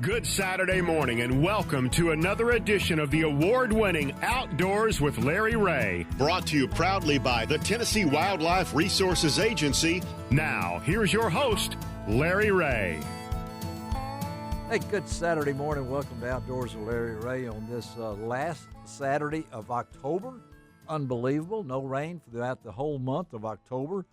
Good Saturday morning and welcome to another edition of the award-winning Outdoors with Larry Ray. Brought to you proudly by the Tennessee Wildlife Resources Agency. Now, here's your host, Larry Ray. Hey, good Saturday morning. Welcome to Outdoors with Larry Ray on this last Saturday of October. Unbelievable. No rain throughout the whole month of October.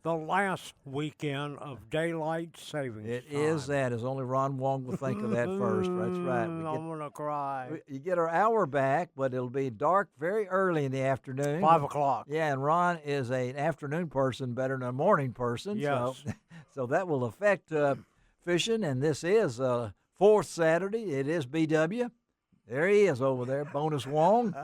The last weekend of daylight savings It time. is that. As only Ron Wong will think of that first. That's right. I'm going to cry. You get our hour back, but it'll be dark very early in the afternoon. 5 o'clock. Yeah, and Ron is an afternoon person better than a morning person. Yes. So that will affect fishing, and this is fourth Saturday. It is BW. There he is over there, Bonus Wong.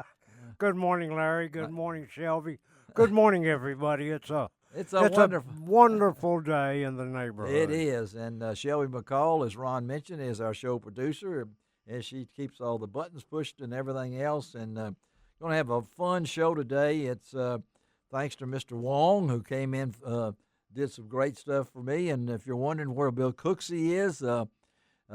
Good morning, Larry. Good morning, Shelby. Good morning, everybody. It's a wonderful day in the neighborhood. It is, and Shelby McCall, as Ron mentioned, is our show producer, and she keeps all the buttons pushed and everything else, and going to have a fun show today. It's thanks to Mr. Wong, who came in, did some great stuff for me, and if you're wondering where Bill Cooksey is,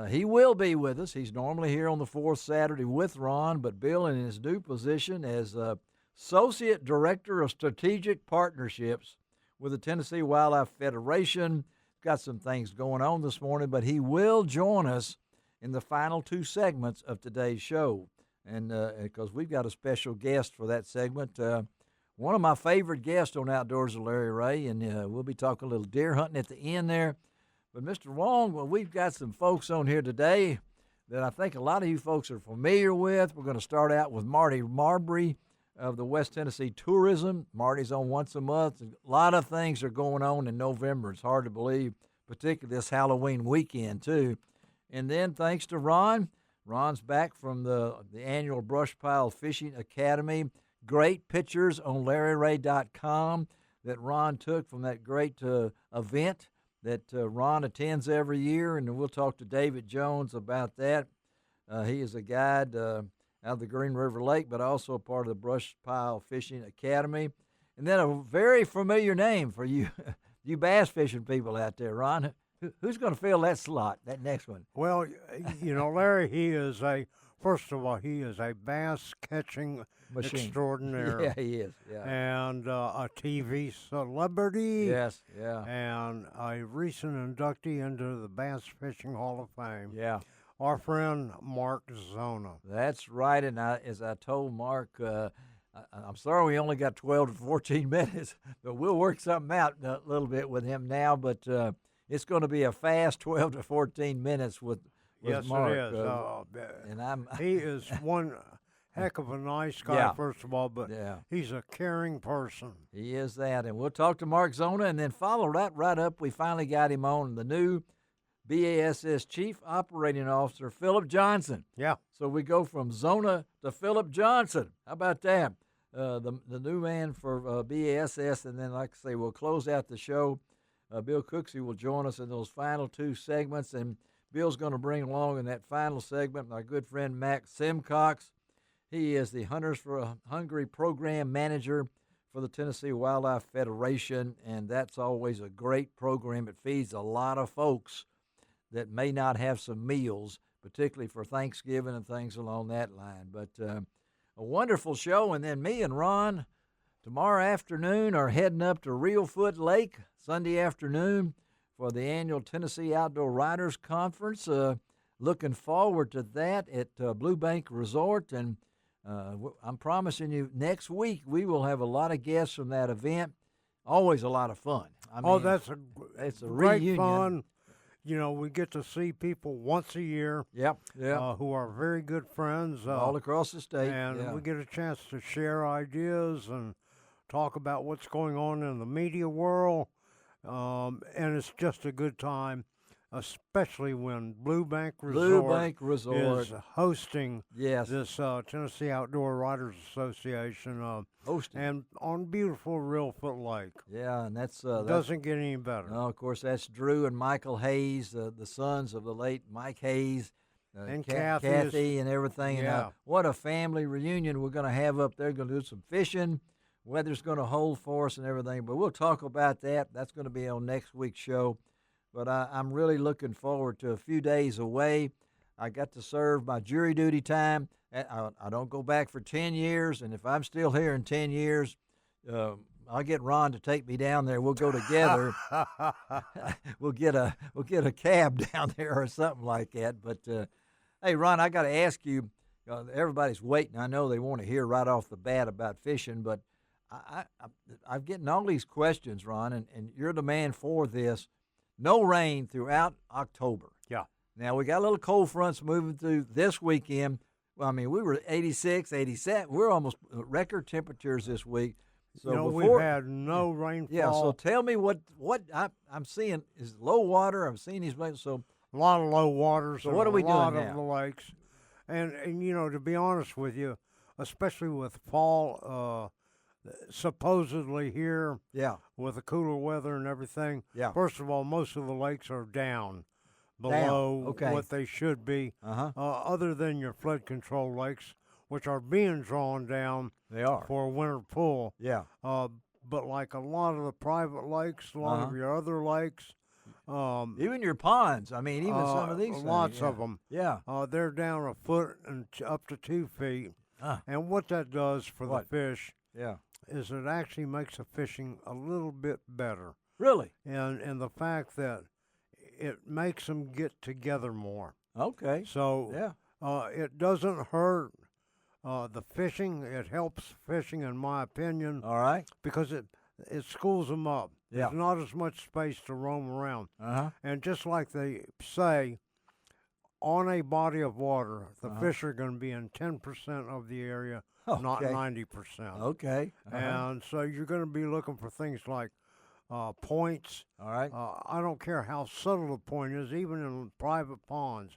he will be with us. He's normally here on the fourth Saturday with Ron, but Bill in his new position as Associate Director of Strategic Partnerships with the Tennessee Wildlife Federation. Got some things going on this morning, but he will join us in the final two segments of today's show. And because we've got a special guest for that segment, one of my favorite guests on Outdoors with Larry Ray, and we'll be talking a little deer hunting at the end there. But Mr. Wong, well, we've got some folks on here today that I think a lot of you folks are familiar with. We're going to start out with Marty Marbry of the West Tennessee Tourism. Marty's on once a month. A lot of things are going on in November. It's hard to believe, particularly this Halloween weekend, too. And then thanks to Ron. Ron's back from the annual Brush Pile Fishing Academy. Great pictures on LarryRay.com that Ron took from that great event that Ron attends every year, and we'll talk to David Jones about that. He is a guide out of the Green River Lake, but also a part of the Brush Pile Fishing Academy. And then a very familiar name for you, you bass fishing people out there, Ron. Who's going to fill that slot, that next one? Well, Larry, first of all, he is a bass catching machine extraordinaire. Yeah, he is. Yeah. And a TV celebrity. Yes, yeah. And a recent inductee into the Bass Fishing Hall of Fame. Yeah. Our friend Mark Zona. That's right, and as I told Mark, I'm sorry we only got 12 to 14 minutes, but we'll work something out a little bit with him now, but it's going to be a fast 12 to 14 minutes with yes, Mark. It is. And he is one heck of a nice guy, yeah. First of all, but yeah. He's a caring person. He is that, and we'll talk to Mark Zona, and then follow that right up. We finally got him on the new BASS Chief Operating Officer, Phillip Johnson. Yeah. So we go from Zona to Phillip Johnson. How about that? The new man for BASS, and then, like I say, we'll close out the show. Bill Cooksey will join us in those final two segments, and Bill's going to bring along in that final segment my good friend Mac Simcox. He is the Hunters for Hungry Program Manager for the Tennessee Wildlife Federation, and that's always a great program. It feeds a lot of folks that may not have some meals, particularly for Thanksgiving and things along that line. But a wonderful show. And then me and Ron tomorrow afternoon are heading up to Reelfoot Lake Sunday afternoon for the annual Tennessee Outdoor Riders Conference. Looking forward to that at Blue Bank Resort. And I'm promising you next week we will have a lot of guests from that event. Always a lot of fun. It's a great reunion. Fun. We get to see people once a year. Yep. Who are very good friends. All across the state. And we get a chance to share ideas and talk about what's going on in the media world. And it's just a good time, especially when Blue Bank Resort is hosting this Tennessee Outdoor Riders Association hosting, and on beautiful Reelfoot Lake. Yeah, and that's doesn't get any better. No, of course that's Drew and Michael Hayes, the sons of the late Mike Hayes, and Kathy and everything. Yeah. And what a family reunion we're going to have up there. Going to do some fishing. Weather's going to hold for us and everything, but we'll talk about that. That's going to be on next week's show. But I'm really looking forward to a few days away. I got to serve my jury duty time. I don't go back for 10 years, and if I'm still here in 10 years, I'll get Ron to take me down there. We'll go together. We'll get a cab down there or something like that. But hey, Ron, I got to ask you. Everybody's waiting. I know they want to hear right off the bat about fishing, but I'm getting all these questions, Ron, and you're the man for this. No rain throughout October. Yeah. Now, we got a little cold fronts moving through this weekend. Well, I mean, we were 86, 87. We're almost record temperatures this week. So we've had no rainfall. Yeah, so tell me what I'm seeing is low water. I'm seeing these lakes. So a lot of low waters. So what are we doing now? A lot of the lakes. And to be honest with you, especially with fall supposedly here, with the cooler weather and everything, first of all, most of the lakes are down below what they should be, other than your flood control lakes, which are being drawn down for a winter pool. Yeah. But like a lot of the private lakes, a lot of your other lakes, even your ponds. I mean, even some of these lots things. of them. Yeah. They're down a foot and up to 2 feet. And what that does for the fish is it actually makes the fishing a little bit better. Really? And the fact that it makes them get together more. Okay. So it doesn't hurt the fishing. It helps fishing, in my opinion. All right. Because it schools them up. Yeah. There's not as much space to roam around. And just like they say, on a body of water, the fish are going to be in 10% of the area, not 90%. Okay. And so you're going to be looking for things like points. All right. I don't care how subtle the point is, even in private ponds,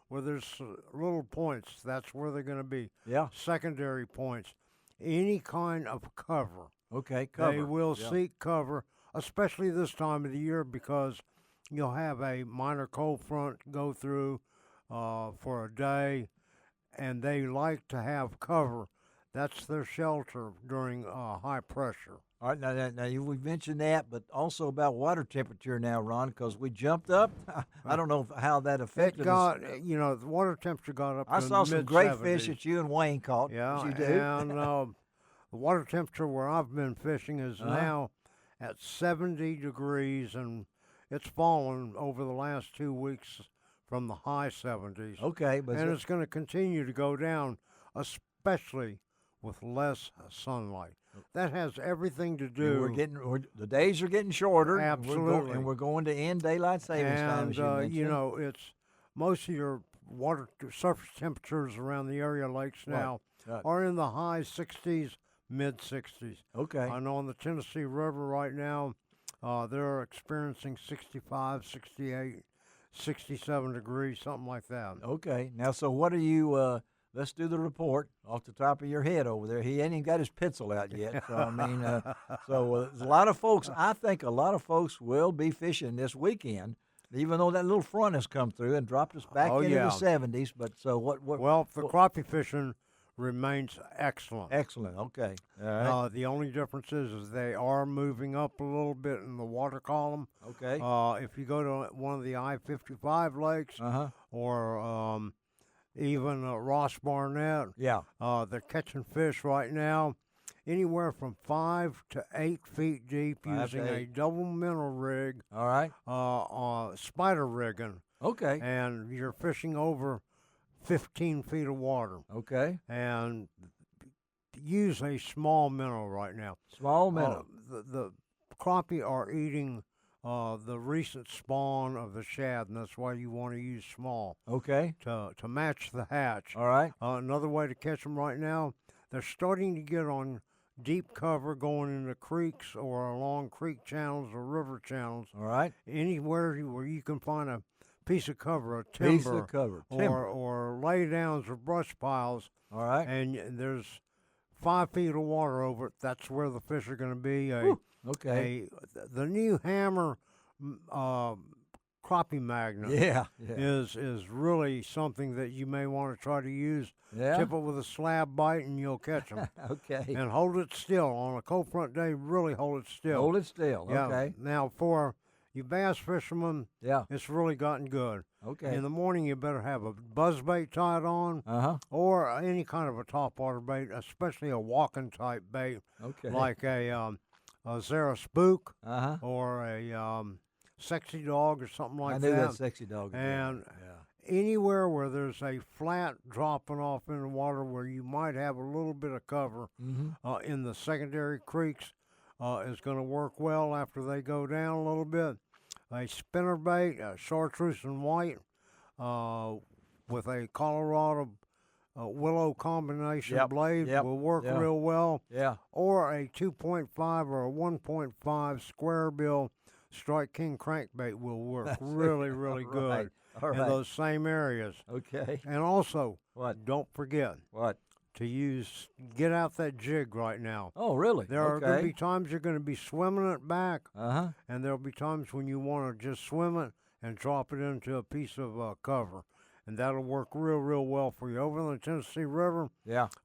where there's little points, that's where they're going to be. Yeah. Secondary points. Any kind of cover. Okay, cover. They will seek cover, especially this time of the year, because you'll have a minor cold front go through for a day, and they like to have cover. That's their shelter during high pressure. All right, now we mentioned that, but also about water temperature now, Ron, because we jumped up. I don't know how that affected us. The water temperature got up to I saw some great mid-70s. fish that you and Wayne caught. Yeah, you do. and the water temperature where I've been fishing is now at 70 degrees, and it's fallen over the last 2 weeks from the high 70s. Okay, but it's going to continue to go down, especially with less sunlight. That has everything to do. The days are getting shorter. Absolutely, and we're going to end daylight savings time. As you mentioned. It's most of your water surface temperatures around the area lakes now are in the high 60s, mid 60s. Okay. I know on the Tennessee River right now, they're experiencing 65, 68, 67 degrees, something like that. Okay. Now, so what are you? Let's do the report off the top of your head over there. He ain't even got his pencil out yet. So, I mean, there's a lot of folks. I think a lot of folks will be fishing this weekend, even though that little front has come through and dropped us back into the 70s. But so what? Well, the crappie fishing remains excellent. Excellent. Okay. All right. The only difference is they are moving up a little bit in the water column. Okay. If you go to one of the I-55 lakes or even Ross Barnett. They're catching fish right now anywhere from 5 to 8 feet deep using a double minnow rig. All right. Spider rigging. Okay. And you're fishing over 15 feet of water. Okay. And use a small minnow right now. Small minnow. The crappie are eating the recent spawn of the shad, and that's why you want to use small. Okay. To match the hatch. All right. Another way to catch them right now, they're starting to get on deep cover going into creeks or along creek channels or river channels. All right. Anywhere where you can find a piece of cover, a timber. Piece of cover. Timber. Or lay downs or brush piles. All right. And there's 5 feet of water over it. That's where the fish are going to be. Okay. The new hammer crappie magnet is really something that you may want to try to use. Yeah. Tip it with a slab bite and you'll catch them. Okay. And hold it still. On a cold front day, really hold it still. Hold it still. Yeah. Okay. Now for you bass fishermen, Yeah. it's really gotten good. Okay. In the morning, you better have a buzzbait tied on, or any kind of a topwater bait, especially a walking type bait, Okay. like a Zara Spook Uh-huh. or a Sexy Dog or something like I that. knew that Sexy Dog. And yeah. anywhere where there's a flat dropping off in the water where you might have a little bit of cover in the secondary creeks is going to work well after they go down a little bit. A spinner bait, a chartreuse and white with a Colorado willow combination blade will work real well. Yeah. Or a 2.5 or a 1.5 square bill Strike King crankbait will work really, really good in those same areas. Okay. And also, what? Don't forget to get out that jig right now. Oh, really? There are going to be times you're going to be swimming it back, and there'll be times when you want to just swim it and drop it into a piece of cover, and that'll work real, real well for you. Over in the Tennessee River,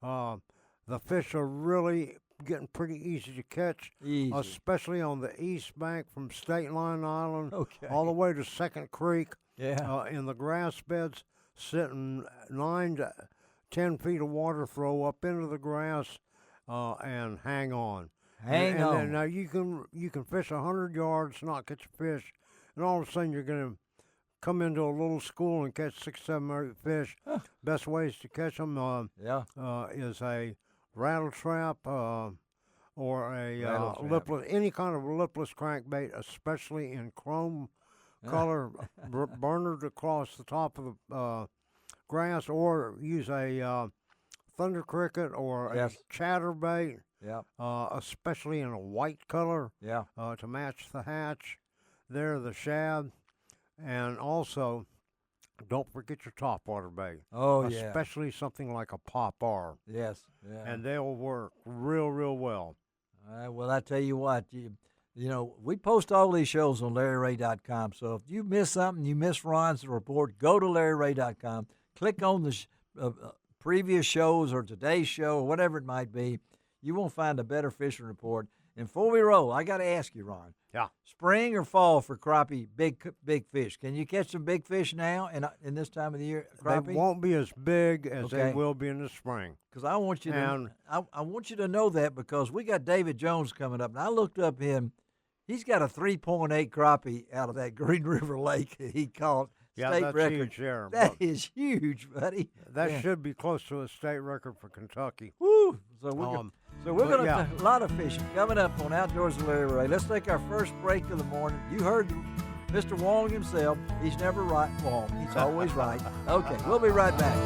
the fish are really getting pretty easy to catch, especially on the east bank from State Line Island all the way to Second Creek. In the grass beds, sitting 9 to 10 feet of water throw up into the grass and hang on. Hang on. And now you can fish 100 yards, not catch a fish, and all of a sudden you're going to come into a little school and catch 6, 7, or 8 fish. Best ways to catch them is a rattle trap or a lipless, any kind of lipless crankbait, especially in chrome color, burnered across the top of the grass, or use a thunder cricket or a chatterbait, especially in a white color to match the hatch there, the shad. And also, don't forget your topwater bait. Oh, especially something like a pop-R. Yes. And they'll work real, real well. Well, I tell you what, you know, we post all these shows on LarryRay.com. So if you miss something, you miss Ron's report, go to LarryRay.com, click on the previous shows or today's show or whatever it might be. You won't find a better fishing report. And before we roll, I got to ask you, Ron. Yeah. Spring or fall for crappie, big fish? Can you catch some big fish now in this time of the year? Crappie? They won't be as big as they will be in the spring. Because I want you to, I want you to know that, because we got David Jones coming up, and I looked up him. He's got a 3.8 crappie out of that Green River Lake he caught. State that's record. huge there. That is huge, buddy. That should be close to a state record for Kentucky. Woo! So we're going to a lot of fishing coming up on Outdoors with Larry Ray. Let's take our first break of the morning. You heard Mr. Wong himself. He's never wrong. He's always right. Okay, we'll be right back.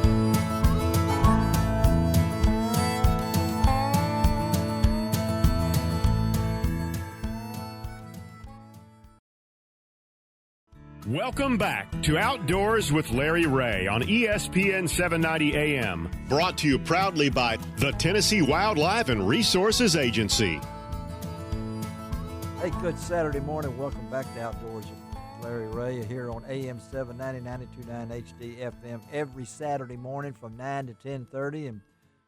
Welcome back to Outdoors with Larry Ray on ESPN 790 AM. Brought to you proudly by the Tennessee Wildlife and Resources Agency. Hey, good Saturday morning. Welcome back to Outdoors with Larry Ray here on AM 790, 92.9 HD FM every Saturday morning from 9 to 10:30. And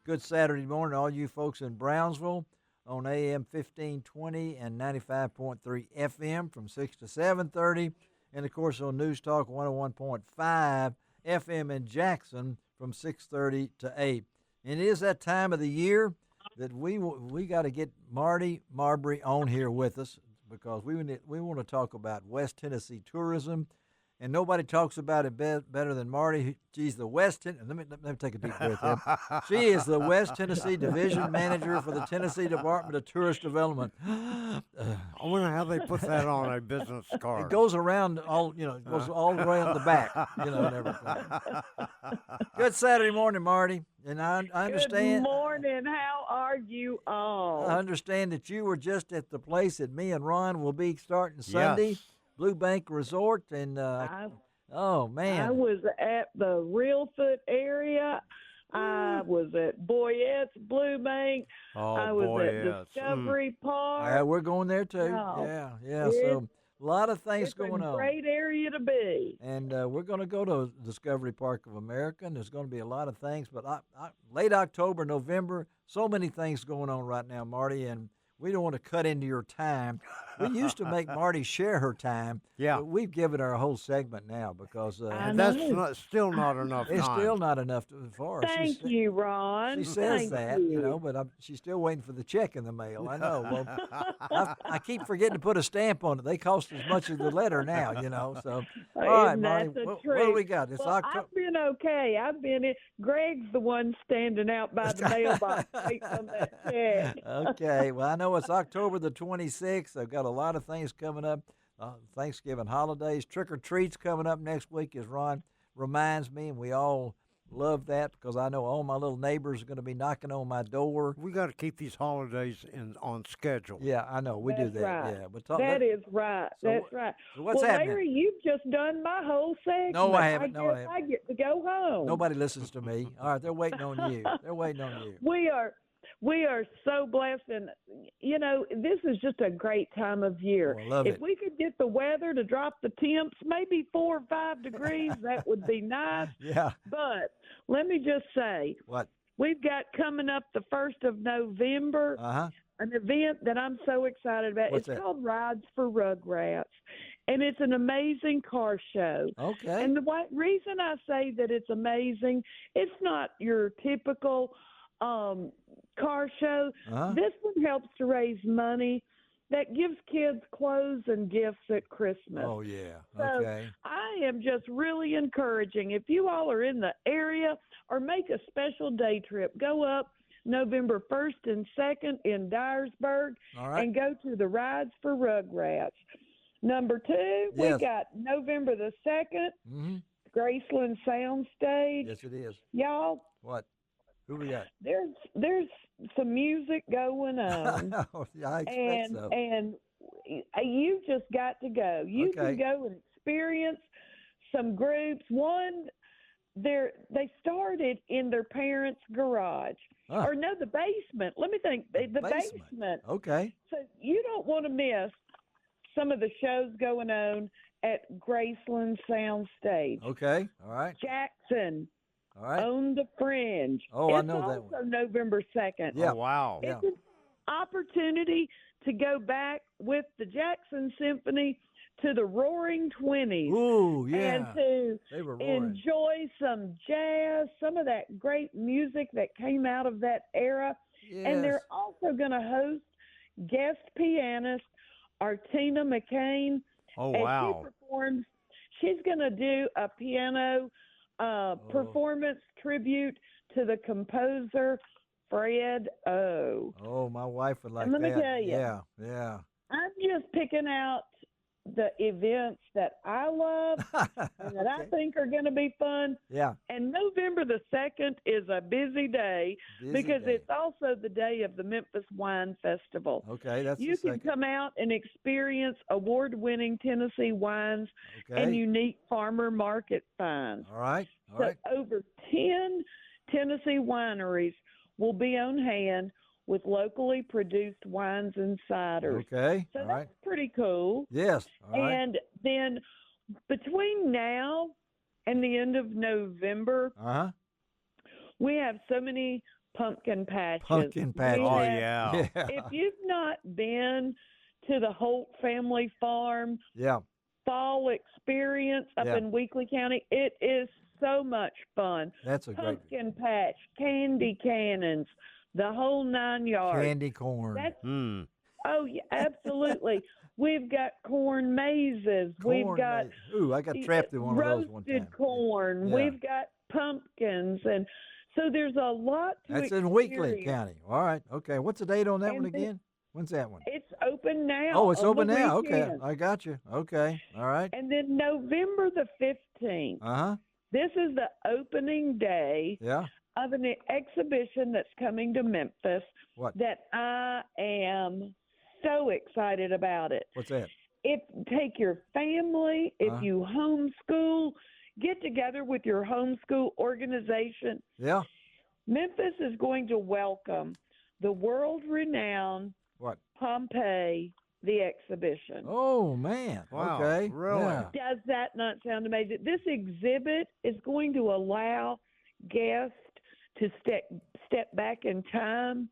good Saturday morning to all you folks in Brownsville on AM 1520 and 95.3 FM from 6 to 7:30. And, of course, on News Talk 101.5 FM in Jackson from 6:30 to 8. And it is that time of the year that we got to get Marty Marbry on here with us, because we want to talk about West Tennessee tourism. And nobody talks about it better than Marty. She's the West Tennessee. Let me take a deep breath here. She is the West Tennessee Division Manager for the Tennessee Department of Tourist Development. I wonder how they put that on a business card. It goes around it goes all the way on the back, and everything. Good Saturday morning, Marty. And I understand. Good morning. How are you all? I understand that you were just at the place that me and Ron will be starting Sunday. Yes. Blue Bank Resort, and oh man, I was at the Reelfoot area. I was at Boyette's Blue Bank. I was at Discovery Park. Yeah, we're going there too. Oh, Yeah. So a lot of things going on. It's a great area to be. And we're going to go to Discovery Park of America, and there's going to be a lot of things. But late October, November, so many things going on right now, Marty, and we don't want to cut into your time. We used to make Marty share her time. Yeah. But we've given her a whole segment now because And that's still not enough it's time. still not enough for her. Thank you, Ron. She says Thank that, you. but she's still waiting for the check in the mail. I know. Well, I keep forgetting to put a stamp on it. They cost as much as the letter now, So, all right, Marty, what do we got? It's October. I've been okay. I've been in. Greg's the one standing out by the mailbox waiting on that check. Okay. Well, I know it's October the 26th. I've got a lot of things coming up. Thanksgiving holidays, trick-or-treats coming up next week, as Ron reminds me, and we all love that because I know all my little neighbors are going to be knocking on my door. We got to keep these holidays on schedule. Yeah, I know. We do that. Right. Yeah, but That is right. That's right. So what's happening? Larry, you've just done my whole segment. No, I haven't. I guess I get to go home. Nobody listens to me. All right, they're waiting on you. They're waiting on you. We are so blessed, and this is just a great time of year. Oh, I love if we could get the weather to drop the temps, maybe 4 or 5 degrees, that would be nice. Yeah. But let me just say, What? we've got coming up the 1st of November an event that I'm so excited about. What's it's that? called Rides for Rugrats, and it's an amazing car show. Okay. And the reason I say that it's amazing, it's not your typical car show. This one helps to raise money that gives kids clothes and gifts at Christmas. Oh, yeah. So Okay. I am just really encouraging, if you all are in the area or make a special day trip, go up November 1st and 2nd in Dyersburg All right. and go to the Rides for Rugrats. Number 2, we Yes. got November the 2nd, Graceland Soundstage. Yes, it is. Y'all, What? Who we got? there's some music going on. I expect so. And you just got to go. You Okay. can go and experience some groups. One, they started in their parents' garage. Or no, the basement. Let me think. The basement. Okay. So you don't want to miss some of the shows going on at Graceland Soundstage. Okay. All right. Jackson. All right. On the Fringe. Oh, I it's know that also one. November 2nd. Yeah. Oh, wow. Yeah. It's an opportunity to go back with the Jackson Symphony to the Roaring Twenties. Ooh, yeah. And to They were roaring. enjoy some jazz, some of that great music that came out of that era. Yes. And they're also going to host guest pianist Artina McCain. Oh, as wow. she performs. She's going to do a piano performance tribute to the composer Fred O. Oh, my wife would like And let that. me tell you. Yeah, yeah. I'm just picking out the events that I love and that I Okay. think are going to be fun. Yeah. And November the 2nd is a busy day because day. it's also the day of the Memphis Wine Festival. Okay, that's You the can second. come out and experience award-winning Tennessee wines Okay. and unique farmer market finds. All right. All So right. over 10 Tennessee wineries will be on hand with locally produced wines and ciders. Okay. So All that's right. pretty cool. Yes. All right. And then between now and the end of November, Uh-huh. we have so many pumpkin patches. Pumpkin patches. We Oh, have- yeah. Yeah. If you've not been to the Holt Family Farm Yeah. fall experience up Yeah. in Weakley County, it is so much fun. That's a great Pumpkin patch, candy cannons, the whole 9 yards. candy corn. That's Hmm. yeah, absolutely. We've got corn mazes. We've Corn got maze. Ooh, I got trapped in one of those one time. roasted corn. Yeah. We've got pumpkins, and so there's a lot to That's in experience. Weakley County. All right. Okay. What's the date on that And one then- again? When's that one? It's open now. Oh, it's on the open now. Okay. weekend. I got you. Okay. All right. And then November the 15th. Uh-huh. This is the opening day Yeah. of an exhibition that's coming to Memphis What? that I am so excited about it. What's that? Take your family, if Uh-huh. you homeschool, get together with your homeschool organization. Yeah. Memphis is going to welcome the world-renowned What? Pompeii, the exhibition. Oh, man. Wow, Okay. really? Yeah. Does that not sound amazing? This exhibit is going to allow guests to step back in time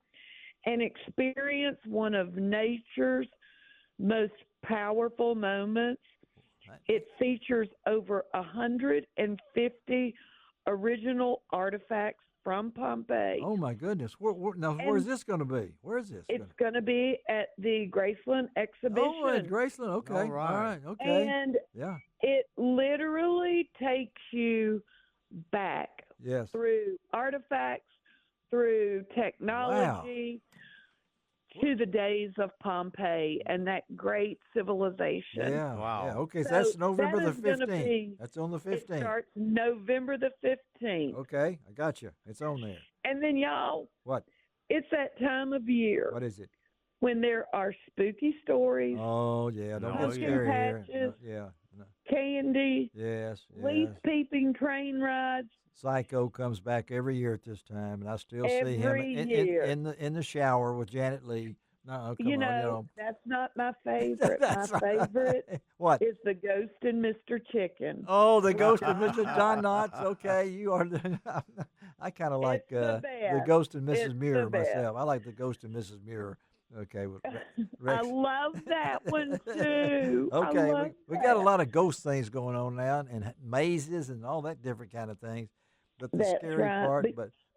and experience one of nature's most powerful moments. It features over 150 original artifacts from Pompeii. Oh, my goodness. Where's this going to be? Where is this? It's going to be at the Graceland exhibition. Oh, at Graceland. Okay. All right. Okay. And yeah. it literally takes you back Yes. through artifacts, through technology, to the days of Pompeii and that great civilization. Yeah. Wow. Yeah. Okay, so that's November that the is gonna 15th. be- That's on the It 15th. starts November the 15th. Okay, I got you. It's on there. And then, y'all, What? it's that time of year What is it? when there are spooky stories, Oh, yeah. Don't Oh, get yeah. scary here. Patches. No, yeah. No. candy, Yes. leaf Yes. peeping train rides. Psycho comes back every year at this time, and I still see him Every year. in the shower with Janet Lee. No, come You on, know, that's not my favorite. That's My right. favorite What? is the Ghost and Mr. Chicken. Oh, the Ghost of Mr. John Knotts. Okay, you are the. I kind of like It's the the best. Ghost and Mrs. It's Muir the best. myself. I like the Ghost and Mrs. Muir. Okay, with I Rex. love that one too. I Okay, love we got a that. lot of ghost things going on now, and mazes and all that different kind of things. But the That's scary right. part,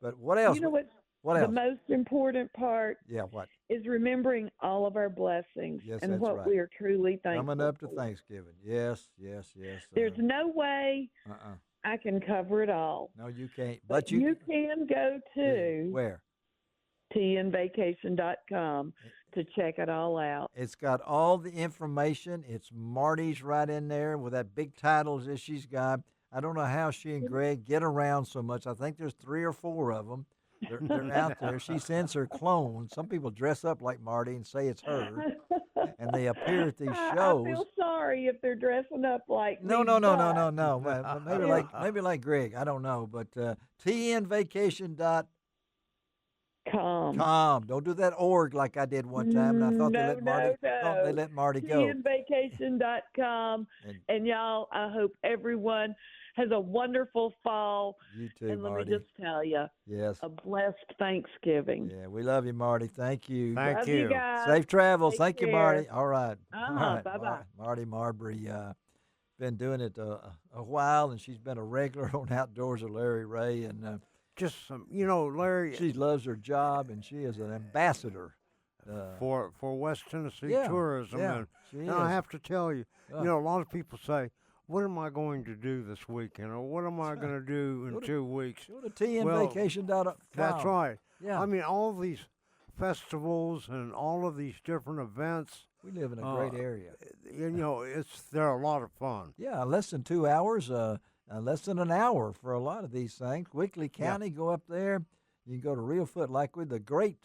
but what else? You know what? What The else? most important part Yeah, what? is remembering all of our blessings Yes, and that's what right. we are truly thankful Coming up to for. Thanksgiving. Yes, yes, yes. There's no way I can cover it all. No, you can't. But But you can go to where? tnvacation.com to check it all out. It's got all the information. It's Marty's right in there with that big titles that she's got. I don't know how she and Greg get around so much. I think there's 3 or 4 of them. They're out there. She sends her clones. Some people dress up like Marty and say it's her, and they appear at these I shows. feel sorry if they're dressing up like No, me, no, no, no, but- no, no. But maybe like Greg. I don't know. But tnvacation.com. Don't do that org like I did one time, and I thought they let Marty go. tnvacation.com. And y'all, I hope everyone has a wonderful fall. You too, And let Marty. me just tell you, Yes. a blessed Thanksgiving. Yeah, we love you, Marty. Thank you. Thank Love you. you guys. Safe travels. Take Thank you, care. Marty. All right. All right. Bye-bye. Marty Marbry, been doing it a while, and she's been a regular on Outdoors with Larry Ray, and Just some, Larry, she loves her job, and she is an ambassador. for West Tennessee yeah, tourism. yeah, and she and I is. have to tell you, a lot of people say, what am I going to do this weekend? Or what am I going to do in 2 weeks? Go to tnvacation.com. That's right. Yeah. I mean, all these festivals and all of these different events, We live in a great area. they're a lot of fun. Yeah, less than 2 hours, less than an hour for a lot of these things. Weekly County, go up there. You can go to Reelfoot, like with the great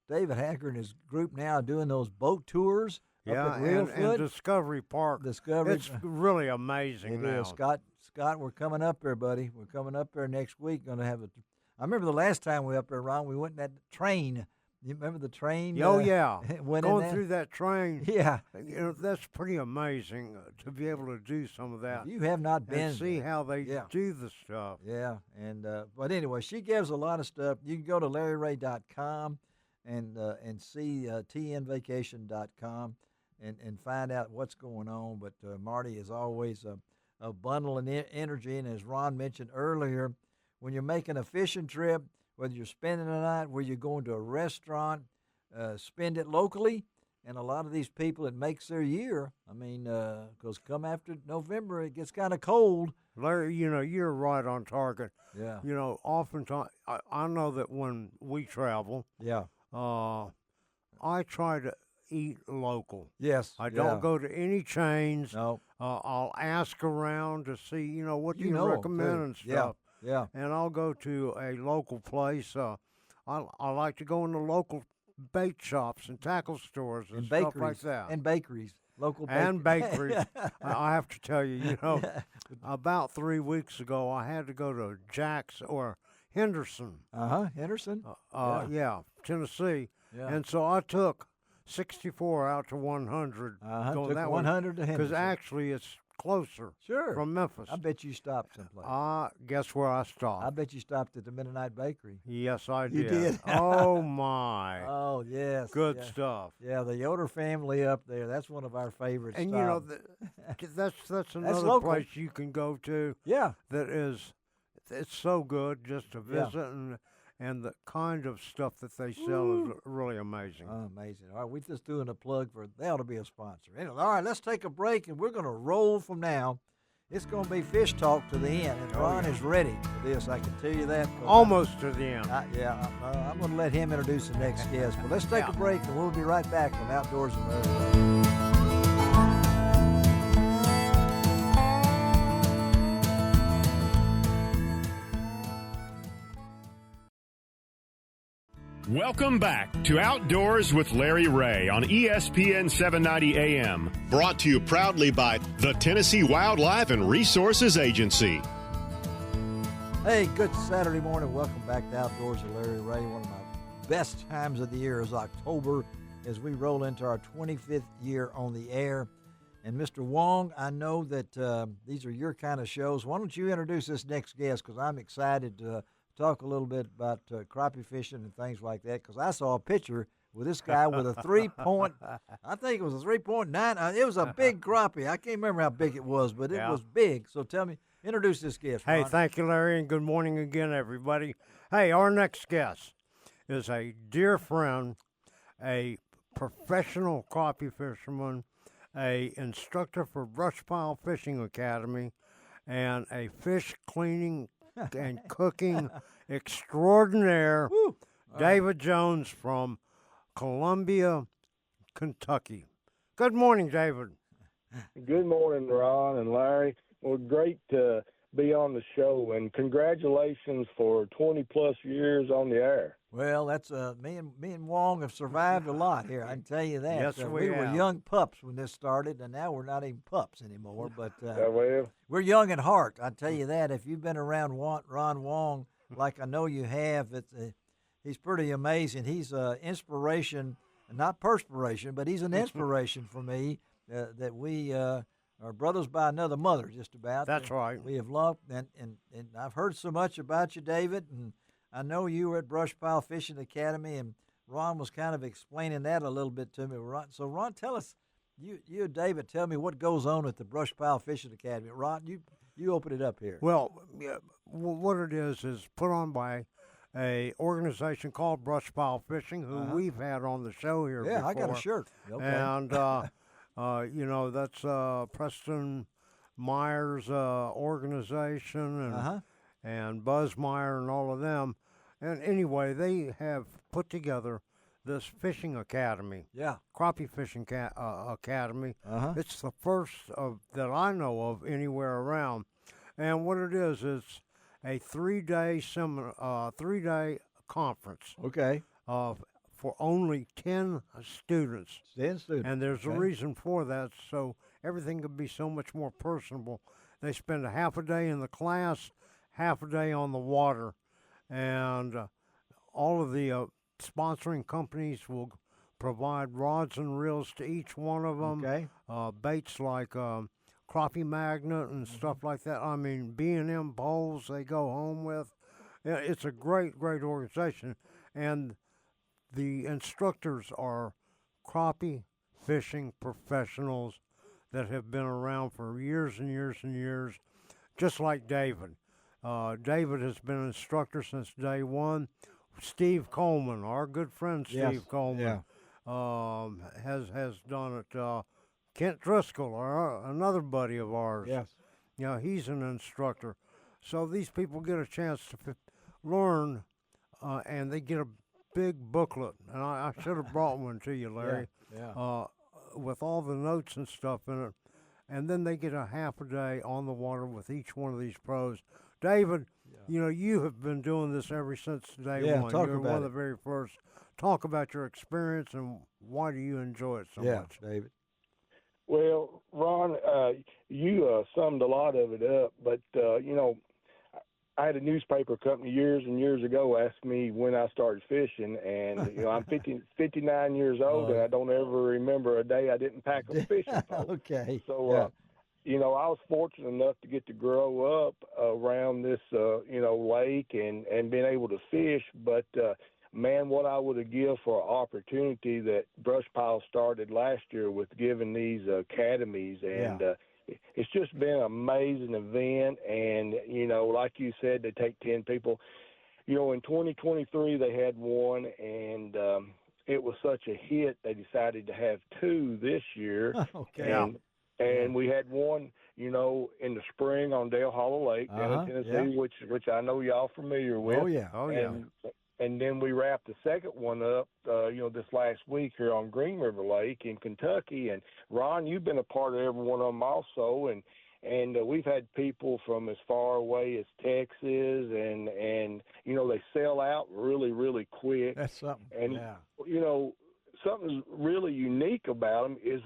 David Hacker and his group now doing those boat tours Yeah, up at and Reelfoot. Discovery Park. Discovery. It's really amazing It now. is. Scott, we're coming up there, buddy. We're coming up there next week. Going to have I remember the last time we were up there, Ron, we went in that train. You remember the train? Oh, yeah. went in Going there? through that train. Yeah. That's pretty amazing to be able to do some of that. If you have not been and see how they yeah. do the stuff. Yeah, and but anyway, she gives a lot of stuff. You can go to LarryRay.com and see tnvacation.com and find out what's going on. But Marty is always a bundle of energy, and as Ron mentioned earlier, when you're making a fishing trip, whether you're spending the night, where you're going to a restaurant, spend it locally. And a lot of these people, it makes their year. I mean, because come after November, it gets kind of cold. Larry, you're right on target. Yeah. Oftentimes, I know that when we travel, Yeah. I try to eat local. Yes. I don't go to any chains. No. I'll ask around to see, what You you know 'em, recommend too. and Yeah. stuff. Yeah. And I'll go to a local place. I like to go in the local bait shops and tackle stores and, And stuff bakeries. like that. And bakeries. Local And bakeries. bakeries. I have to tell you, about 3 weeks ago, I had to go to Jack's or Henderson. Henderson. Yeah, Tennessee. Yeah. And so I took 64 out to 100. Took going that 100 to Because Henderson. actually it's closer Sure. from Memphis. I bet you stopped someplace. Guess where I stopped? I bet you stopped at the Mennonite Bakery. Yes, I did. You did? Oh, my. Oh, yes. Good stuff. Yeah, the Yoder family up there, that's one of our favorite And, stops. that's another local. place you can go to. Yeah. That is, it's so good just to visit, and the kind of stuff that they sell is really amazing. Amazing. All right, we're just doing a plug for, they ought to be a sponsor. Anyway, all right, let's take a break, and we're going to roll from now. It's going to be fish talk to the end, and Ron is ready for this. I can tell you that. Almost to the end. I'm going to let him introduce the next guest. But let's take a break, and we'll be right back on Outdoors and Road. Welcome back to Outdoors with Larry Ray on ESPN 790 AM. Brought to you proudly by the Tennessee Wildlife and Resources Agency. Hey, good Saturday morning. Welcome back to Outdoors with Larry Ray. One of my best times of the year is October as we roll into our 25th year on the air. And Mr. Wong, I know that these are your kind of shows. Why don't you introduce this next guest, because I'm excited to talk a little bit about crappie fishing and things like that, because I saw a picture with this guy with a 3-point, I think it was a 3.9. It was a big crappie. I can't remember how big it was, but it was big. So tell me, introduce this guest, Ron. Hey, thank you, Larry, and good morning again, everybody. Hey, our next guest is a dear friend, a professional crappie fisherman, a instructor for Brush Pile Fishing Academy, and a fish cleaning and cooking extraordinaire, David Jones from Columbia, Kentucky. Good morning, David. Good morning, Ron and Larry. Well, great to be on the show, and congratulations for 20-plus years on the air. Well, that's me and Wong have survived a lot here. I can tell you that. Yes, we were young pups when this started, and now we're not even pups anymore. But we're young at heart. I tell you that. If you've been around Ron Wong, like I know you have, he's pretty amazing. He's inspiration, not perspiration, but he's an inspiration for me. That we are brothers by another mother, just about. That's right. We have loved, and I've heard so much about you, David, and I know you were at Brush Pile Fishing Academy, and Ron was kind of explaining that a little bit to me. So, Ron, tell us, you and David, tell me what goes on at the Brush Pile Fishing Academy. Ron, you open it up here. Well, what it is put on by a organization called Brush Pile Fishing, who we've had on the show here before. Yeah, I got a shirt. Okay. And, that's Preston Meyer's organization, and Buzz Meyer and all of them. And anyway, they have put together this fishing academy. Yeah. Crappie Fishing Academy. It's the first that I know of anywhere around. And what it is a 3-day seminar, 3-day conference. Okay. For only 10 students. 10 students. And there's a reason for that, so everything could be so much more personable. They spend a half a day in the class, half a day on the water, and all of the sponsoring companies will provide rods and reels to each one of them. Okay. Baits like crappie magnet and stuff like that. I mean, B&M poles they go home with. It's a great, great organization. And the instructors are crappie fishing professionals that have been around for years and years and years, just like David. David has been an instructor since day one. Steve Coleman, our good friend Steve Coleman, has done it. Kent Driscoll, another buddy of ours. Yes. He's an instructor. So these people get a chance to learn, and they get a big booklet. And I should have brought one to you, Larry, with all the notes and stuff in it. And then they get a half a day on the water with each one of these pros. David, you have been doing this ever since day one. You're one of the very first. Talk about your experience and why do you enjoy it so much? David. Well, Ron, you summed a lot of it up, but, I had a newspaper company years and years ago ask me when I started fishing, and, I'm 59 years old, and I don't ever remember a day I didn't pack a fishing pole. Okay. So I was fortunate enough to get to grow up around this, lake and being able to fish. But, man, what I would have given for an opportunity that Brush Pile started last year with giving these academies. And it's just been an amazing event. And, like you said, they take 10 people. In 2023 they had one, and it was such a hit they decided to have two this year. Okay. And we had one, in the spring on Dale Hollow Lake down in Tennessee, which I know y'all familiar with. Oh, yeah. And then we wrapped the second one up, this last week here on Green River Lake in Kentucky. And, Ron, you've been a part of every one of them also. And we've had people from as far away as Texas, and they sell out really, really quick. That's something. And, something really unique about them is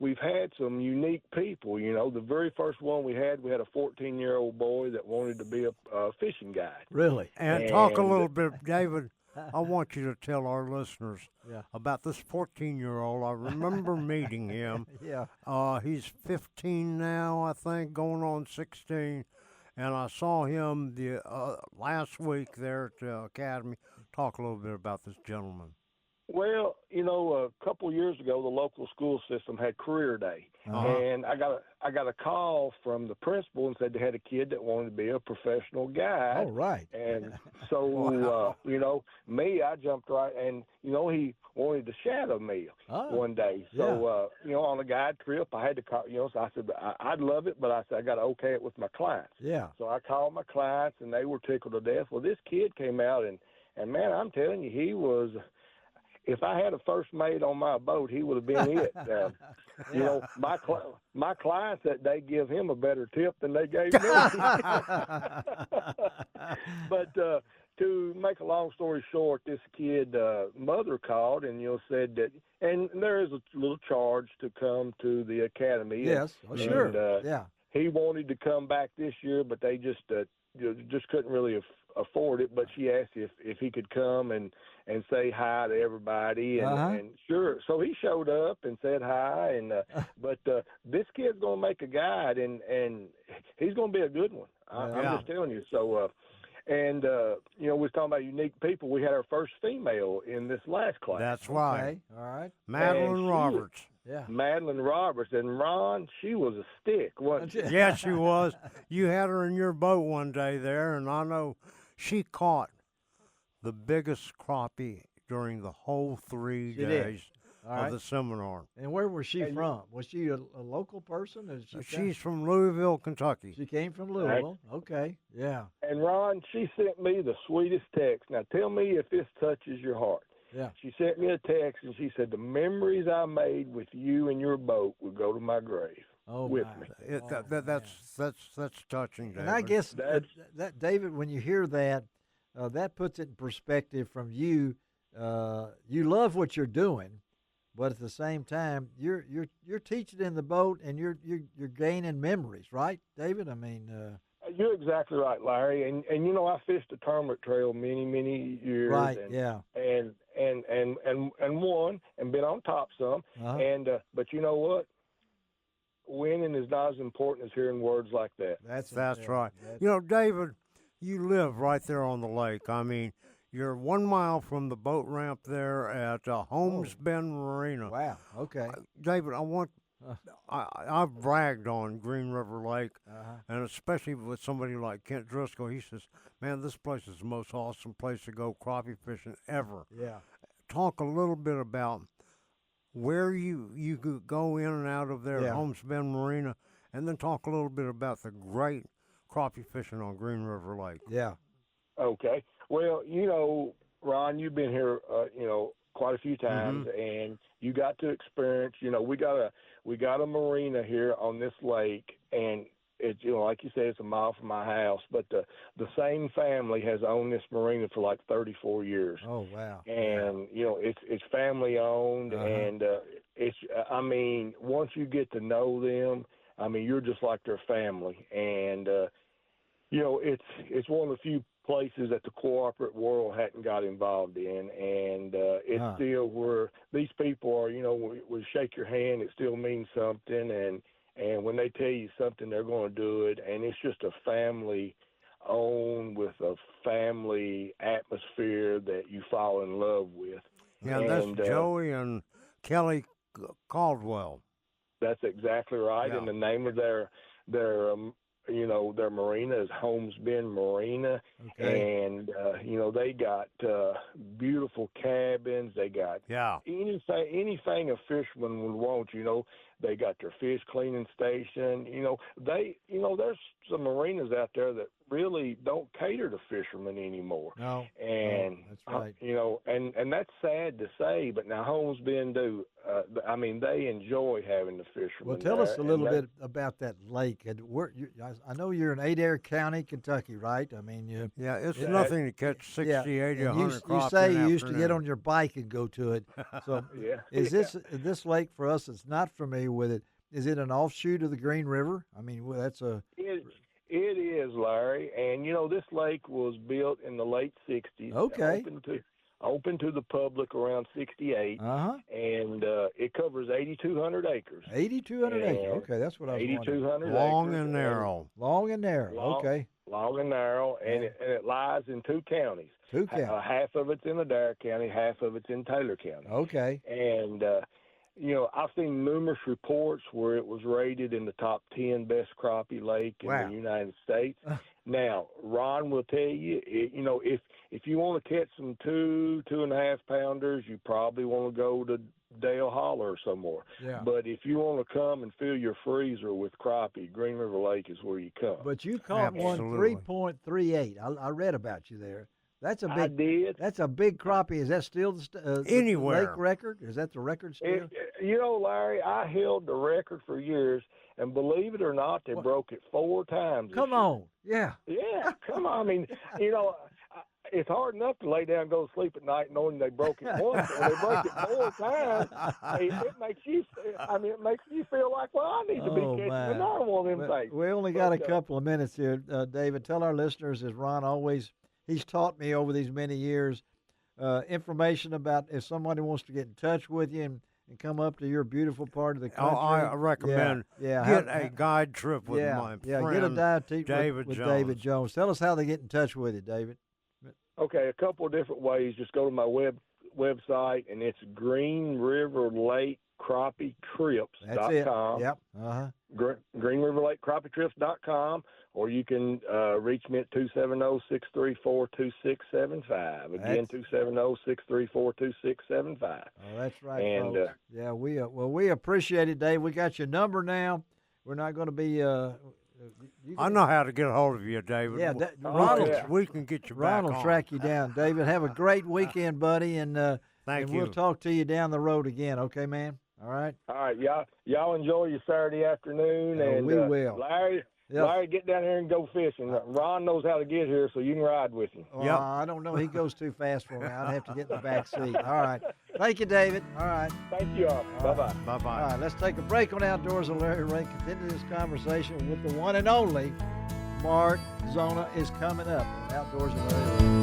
we've had some unique people. The very first one we had a 14-year-old boy that wanted to be a fishing guide. Really? And talk a little bit, David. I want you to tell our listeners about this 14-year-old. I remember meeting him. He's 15 now, I think, going on 16. And I saw him the last week there at the Academy. Talk a little bit about this gentleman. Well, a couple of years ago, the local school system had career day, and I got a call from the principal and said they had a kid that wanted to be a professional guide. Oh, right. And so, me, I jumped right, and he wanted to shadow me one day. So, on a guide trip, I had to call. So I said I'd love it, but I said I got to okay it with my clients. Yeah. So I called my clients, and they were tickled to death. Well, this kid came out, and man, I'm telling you, he was. If I had a first mate on my boat, he would have been it. My clients that they give him a better tip than they gave me. But to make a long story short, this kid mother called and said that, and there is a little charge to come to the academy. Yes, sure. He wanted to come back this year, but they just couldn't really afford it. But she asked if he could come and say hi to everybody, and sure. So he showed up and said hi, and but this kid's gonna make a guide, and he's gonna be a good one. I'm just telling you. So we was talking about unique people. We had our first female in this last class. That's right. Okay. All right. Madeline Roberts. Madeline Roberts. And Ron, she was a stick, wasn't she? Yeah, she was. You had her in your boat one day there, and I know she caught the biggest crappie during the whole 3 days of the seminar. And where was she from? Was she a local person? Or she's from Louisville, Kentucky. She came from Louisville. Okay, yeah. And Ron, she sent me the sweetest text. Now tell me if this touches your heart. Yeah. She sent me a text and she said, the memories I made with you and your boat will go to my grave. With me. That's touching, David. And I guess that David, when you hear that, that puts it in perspective from you. You love what you're doing, but at the same time, you're teaching in the boat, and you're gaining memories, right, David? I mean, you're exactly right, Larry. And I fished the Tournament Trail many years. Right. And won and been on top some. And but you know what? Winning is not as important as hearing words like that. That's right. David, you live right there on the lake. I mean, you're 1 mile from the boat ramp there at Holmes Bend Marina. Wow. Okay. David, I've bragged on Green River Lake, and especially with somebody like Kent Driscoll. He says, man, this place is the most awesome place to go crappie fishing ever. Yeah. Talk a little bit about where you could go in and out of there at Holmes Bend Marina, and then talk a little bit about the great crappie fishing on Green River Lake. Yeah. Okay. Well, Ron, you've been here, quite a few times, and you got to experience. We got a marina here on this lake, and it's like you said, it's a mile from my house. But the same family has owned this marina for like 34 years. Oh wow! And it's family owned, and it's. I mean, once you get to know them, I mean, you're just like their family, and it's one of the few places that the corporate world hadn't got involved in, and it's still where these people are. We shake your hand, it still means something, And when they tell you something, they're going to do it. And it's just a family-owned with a family atmosphere that you fall in love with. Yeah, and that's Joey and Kelly Caldwell. That's exactly right. Yeah. And the name of their marina is Holmes Bend Marina. Okay. And, they got beautiful cabins. They got anything a fisherman would want, They got their fish cleaning station. There's some marinas out there that really don't cater to fishermen anymore. No, and that's right. And that's sad to say, but now Holmes Bend do. They enjoy having the fishermen. Well, tell us a little bit about that lake. And I know you're in Adair County, Kentucky, right? It's nothing to catch 60, 80, 100 crappie. You say you used to get on your bike and go to it. So is this lake for us that's not familiar with it? Is it an offshoot of the Green River? That's a. It is, Larry, and this lake was built in the late '60s. Okay. Open to the public around '68. Uh-huh. And it covers 8,200 acres. 8,200 acres. Okay, that's what I was wondering. 8,200 acres. Long and narrow. Long and narrow. Okay. Long and narrow, and it lies in two counties. Two counties. Half of it's in Adair County, half of it's in Taylor County. Okay. And I've seen numerous reports where it was rated in the top 10 best crappie lake in the United States. Now, Ron will tell you, if you want to catch some 2.5 pounders, you probably want to go to Dale Holler or somewhere. Yeah. But if you want to come and fill your freezer with crappie, Green River Lake is where you come. But you caught one 3.38. I read about you there. That's a big. I did. That's a big crappie. Is that still the anywhere lake record? Is that the record still? Larry, I held the record for years, and believe it or not, they broke it 4 times. Come on, yeah. Yeah, come on. It's hard enough to lay down and go to sleep at night knowing they broke it once. When they break it 4 times, it makes you feel like, well, I need to be catching another one of them things. We only got a couple of minutes here, David. Tell our listeners, as Ron always. He's taught me over these many years information about if somebody wants to get in touch with you and come up to your beautiful part of the country. I recommend get a guide trip with my friend get a dive with Jones. David Jones. Tell us how they get in touch with you, David. Okay, a couple of different ways. Just go to my website, and it's Green River Lake CrappieTrips.com. That's it. Yep. Green River Lake CrappieTrips.com, or you can reach me at 270-634-2675. Again, 270-634-2675. Oh, that's right, and, folks. We appreciate it, Dave. We got your number now. We're not going to be. I know how to get a hold of you, David. Yeah, we can get you back Ron will track you down, David. Have a great weekend, buddy, and thank you. We'll talk to you down the road again. Okay, man. All right. All right, y'all enjoy your Saturday afternoon, and we will. Larry, get down here and go fishing. Ron knows how to get here, so you can ride with him. I don't know. He goes too fast for me. I'd have to get in the back seat. All right. Thank you, David. All right. Thank you all. Bye-bye. Bye-bye. All right, let's take a break on Outdoors with Larry Ray. Continue this conversation with the one and only Mark Zona is coming up on Outdoors with Larry Ray.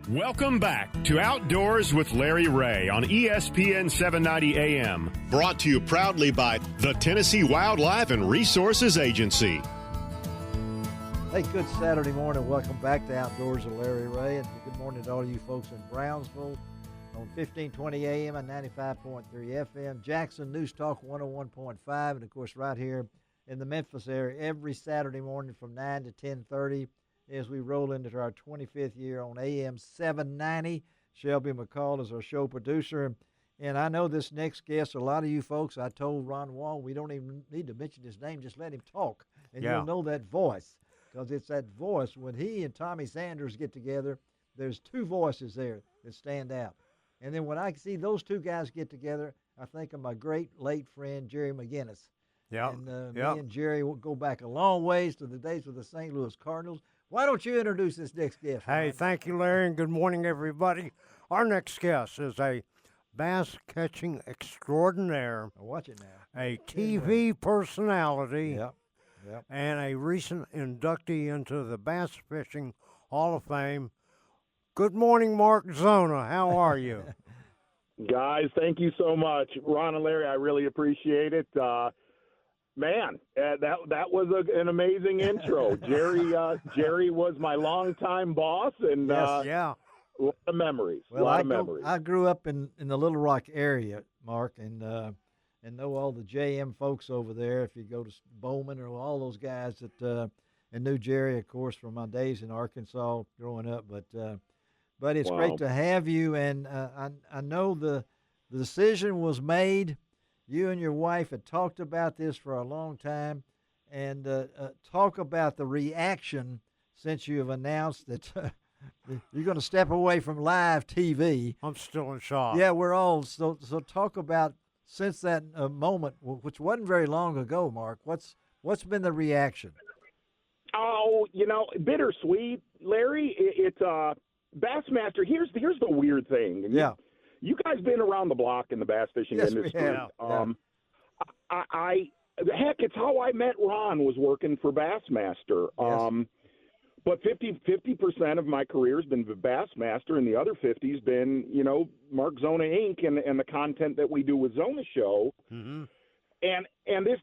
Welcome back to Outdoors with Larry Ray on ESPN 790 AM. Brought to you proudly by the Tennessee Wildlife and Resources Agency. Hey, good Saturday morning. Welcome back to Outdoors with Larry Ray. And good morning to all you folks in Brownsville on 1520 AM and 95.3 FM. Jackson News Talk 101.5. And, of course, right here in the Memphis area every Saturday morning from 9 to 10:30. As we roll into our 25th year on AM 790. Shelby McCall is our show producer. And I know this next guest, a lot of you folks, I told Ron Wall, we don't even need to mention his name, just let him talk. And you'll know that voice, because it's that voice. When he and Tommy Sanders get together, there's 2 voices there that stand out. And then when I see those 2 guys get together, I think of my great late friend, Jerry McGinnis. Yeah. And me and Jerry will go back a long ways to the days with the St. Louis Cardinals. Why don't you introduce this next guest? Hey, thank you, Larry, and good morning, everybody. Our next guest is a bass catching extraordinaire. Watch it now. A TV personality. Yep. and a recent inductee into the Bass Fishing Hall of Fame. Good morning, Mark Zona. How are you? Guys, thank you so much. Ron and Larry, I really appreciate it. Man, that was an amazing intro. Jerry was my longtime boss, and Yes. Yeah. a lot of memories. Well, memories. I grew up in the Little Rock area, Mark, and know all the JM folks over there. If you go to Bowman or all those guys that and knew Jerry, of course, from my days in Arkansas growing up. But it's great to have you, and I know the decision was made. You and your wife had talked about this for a long time, and talk about the reaction since you have announced that you're going to step away from live TV. I'm still in shock. Yeah, we're all. So talk about since that moment, which wasn't very long ago, Mark. What's been the reaction? Oh, bittersweet, Larry. It's Bassmaster. Here's the weird thing. And Yeah. You guys been around the block in the bass fishing Yes, we industry. have. Heck, it's how I met Ron, was working for Bassmaster. Yes. But 50% of my career has been Bassmaster, and the other 50's been, Mark Zona Inc. and the content that we do with Zona Show. Mm-hmm. And this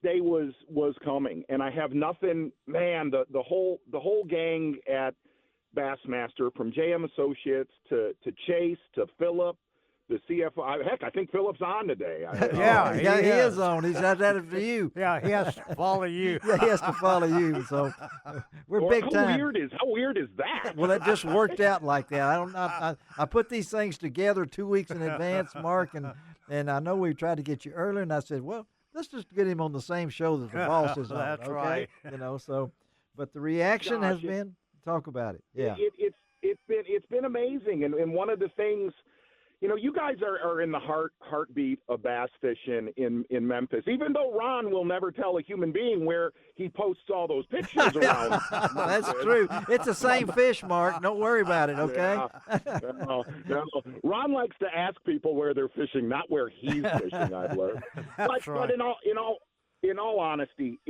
day was coming, and I have nothing. Man, the whole gang at Bassmaster, from JM Associates to Chase to Phillip, the CFO. Heck, I think Phillip's on today. Yeah, he is on. He's had that for you. Yeah, he has to follow you. Yeah, he has to follow you. So we're big time. How weird is that? Well, that just worked out like that. I put these things together 2 weeks in advance, Mark, and I know we tried to get you earlier, and I said, well, let's just get him on the same show that the boss is on. That's okay? right. But the reaction has Gosh, been. Talk about it. Yeah. It's been amazing, and one of the things, you guys are in the heartbeat of bass fishing in Memphis. Even though Ron will never tell a human being where he posts all those pictures around. That's true. It's the same fish, Mark. Don't worry about it. Okay. No. Ron likes to ask people where they're fishing, not where he's fishing. I've learned. But in all honesty,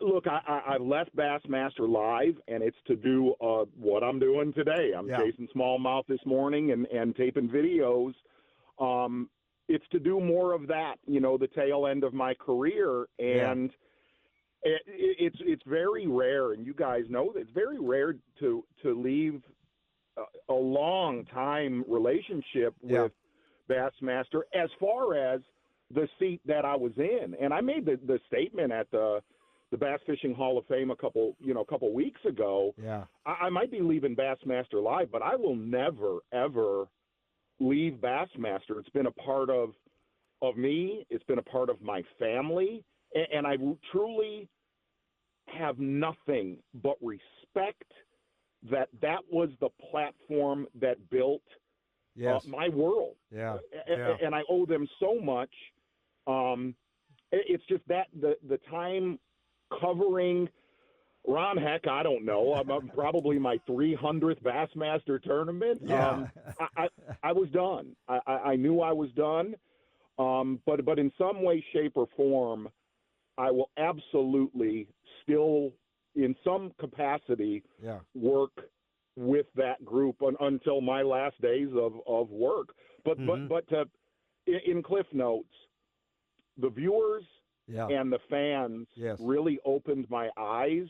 look, I left Bassmaster Live, and it's to do what I'm doing today. I'm chasing smallmouth this morning and taping videos. It's to do more of that, the tail end of my career. And it's very rare, and you guys know that it's very rare to leave a long time relationship with Bassmaster as far as the seat that I was in. And I made the statement at the Bass Fishing Hall of Fame a couple weeks ago. Yeah. I might be leaving Bassmaster Live, but I will never, ever leave Bassmaster. It's been a part of me. It's been a part of my family. And I truly have nothing but respect that was the platform that built my world. Yeah. And I owe them so much. It's just that the time covering Ron, heck, I don't know. I'm probably my 300th Bassmaster tournament. Yeah. I was done. I knew I was done. But in some way, shape, or form, I will absolutely still, in some capacity, work with that group until my last days of work. But in Cliff Notes, the viewers and the fans really opened my eyes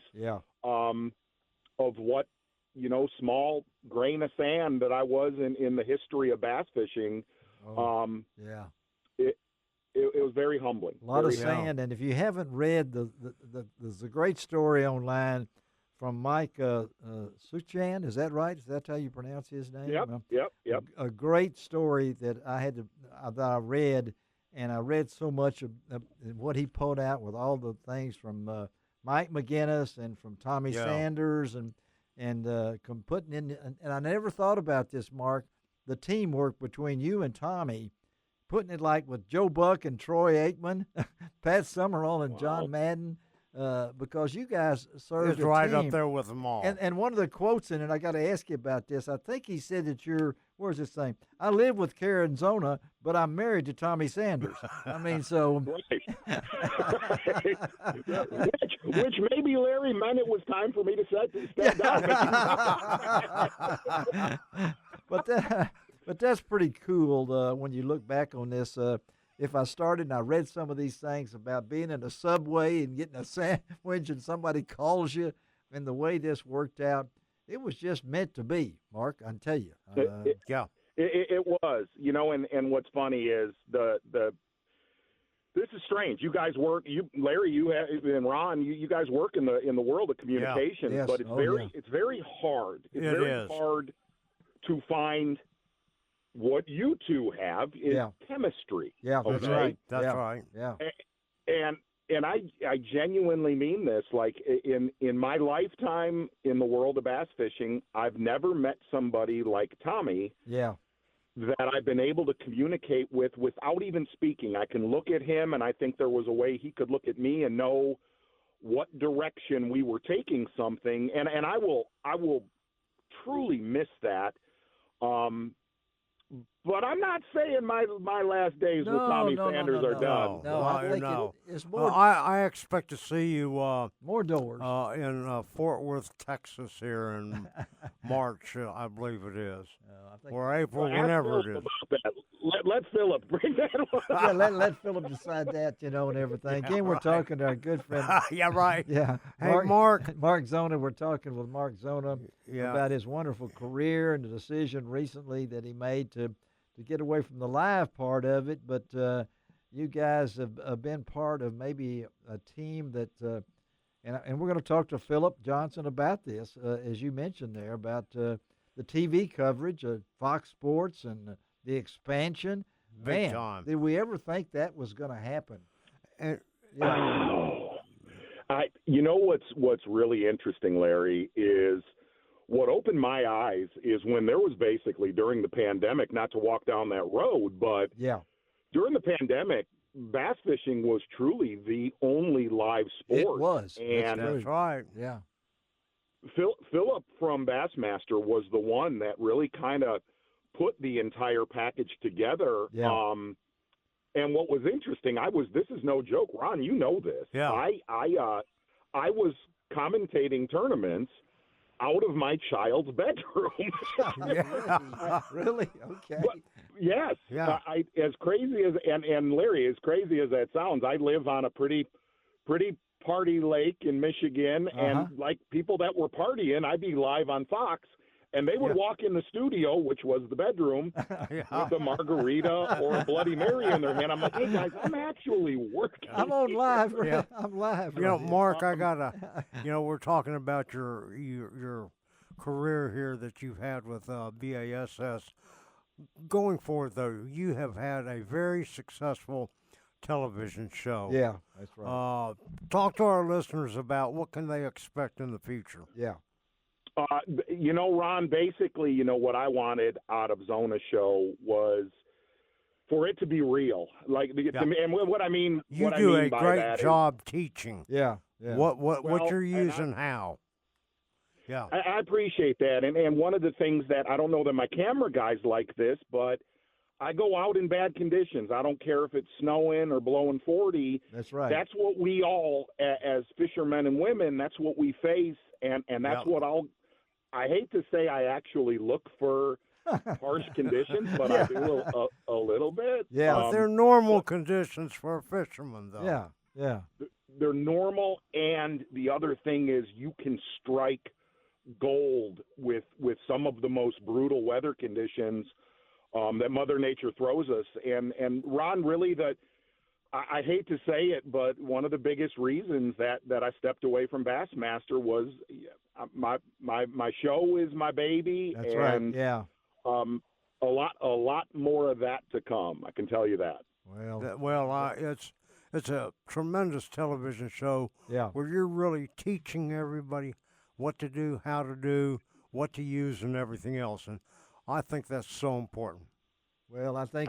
of what, small grain of sand that I was in the history of bass fishing. It was very humbling. A lot of sand. And if you haven't read, there's a great story online from Mike Suchan. Is that right? Is that how you pronounce his name? Yep. A great story that I read. And I read so much of what he pulled out with all the things from Mike McGinnis and from Tommy Sanders and putting in. And I never thought about this, Mark, the teamwork between you and Tommy, putting it like with Joe Buck and Troy Aikman, Pat Summerall and John Madden. because you guys served It's a right team. up there with them all. And one of the quotes in it, I got to ask you about this. I think he said that where's this thing? I live with Karen Zona, but I'm married to Tommy Sanders. I mean, so. which maybe Larry meant it was time for me to step down. But that's pretty cool when you look back on this. If I started and I read some of these things about being in a subway and getting a sandwich and somebody calls you, and the way this worked out, it was just meant to be, Mark, I tell you. Yeah. It was, and what's funny is this is strange. You guys work, Larry, and Ron, you guys work in the world of communications, yes. but it's very hard. It's very hard to find what you two have is chemistry. Yeah, okay? that's right. That's right. Yeah. And I genuinely mean this. Like in my lifetime in the world of bass fishing, I've never met somebody like Tommy. Yeah. That I've been able to communicate with without even speaking. I can look at him, and I think there was a way he could look at me and know what direction we were taking something. And I will truly miss that. But I'm not saying my last days with Tommy Sanders are done. No, I think it's more. I expect to see you more doors in Fort Worth, Texas, here in March, I believe it is, or April, whenever it is. Let Phillip bring that one. Yeah, let Phillip decide that, and everything. Again, we're talking to our good friend. Yeah, right. Yeah. Hey, Mark Zona. We're talking with Mark Zona about his wonderful career and the decision recently that he made to get away from the live part of it. But you guys have been part of maybe a team that, and we're going to talk to Phillip Johnson about this, as you mentioned there, about the TV coverage of Fox Sports and the expansion. Big time. Did we ever think that was going to happen? And, what's really interesting, Larry, is what opened my eyes is when there was basically during the pandemic, not to walk down that road, but during the pandemic, bass fishing was truly the only live sport. It was. And that's right. Yeah. Phillip from Bassmaster was the one that really kind of put the entire package together. Yeah. And what was interesting, this is no joke, Ron, you know this. Yeah. I was commentating tournaments out of my child's bedroom. Really? Okay. But, yes. Yeah. As crazy as and Larry, as crazy as that sounds, I live on a pretty party lake in Michigan, and like people that were partying, I'd be live on Fox. And they would walk in the studio, which was the bedroom, with a margarita or a Bloody Mary in their hand. I'm like, hey, guys, I'm actually working. I'm on live. Yeah. I'm live. Mark, I got we're talking about your career here that you've had with BASS. Going forward, though, you have had a very successful television show. Yeah, that's right. Talk to our listeners about what can they expect in the future. Yeah. Ron, basically, what I wanted out of Zona show was for it to be real. Like, and what I mean, you what do I mean a by great that job teaching. Yeah. What you're using, how. Yeah. I appreciate that. And one of the things that I don't know that my camera guys like this, but I go out in bad conditions. I don't care if it's snowing or blowing 40. That's right. That's what we all, as fishermen and women, that's what we face. And that's what I hate to say I actually look for harsh conditions, but I do a little bit. Yeah. But they're normal conditions for a fisherman, though. Yeah. They're normal, and the other thing is you can strike gold with some of the most brutal weather conditions that Mother Nature throws us. And Ron, really, I hate to say it, but one of the biggest reasons that I stepped away from Bassmaster was my show is my baby. That's and, right. Yeah. A lot more of that to come. I can tell you that. It's a tremendous television show. Yeah. Where you're really teaching everybody what to do, how to do, what to use, and everything else. And I think that's so important. Well, I think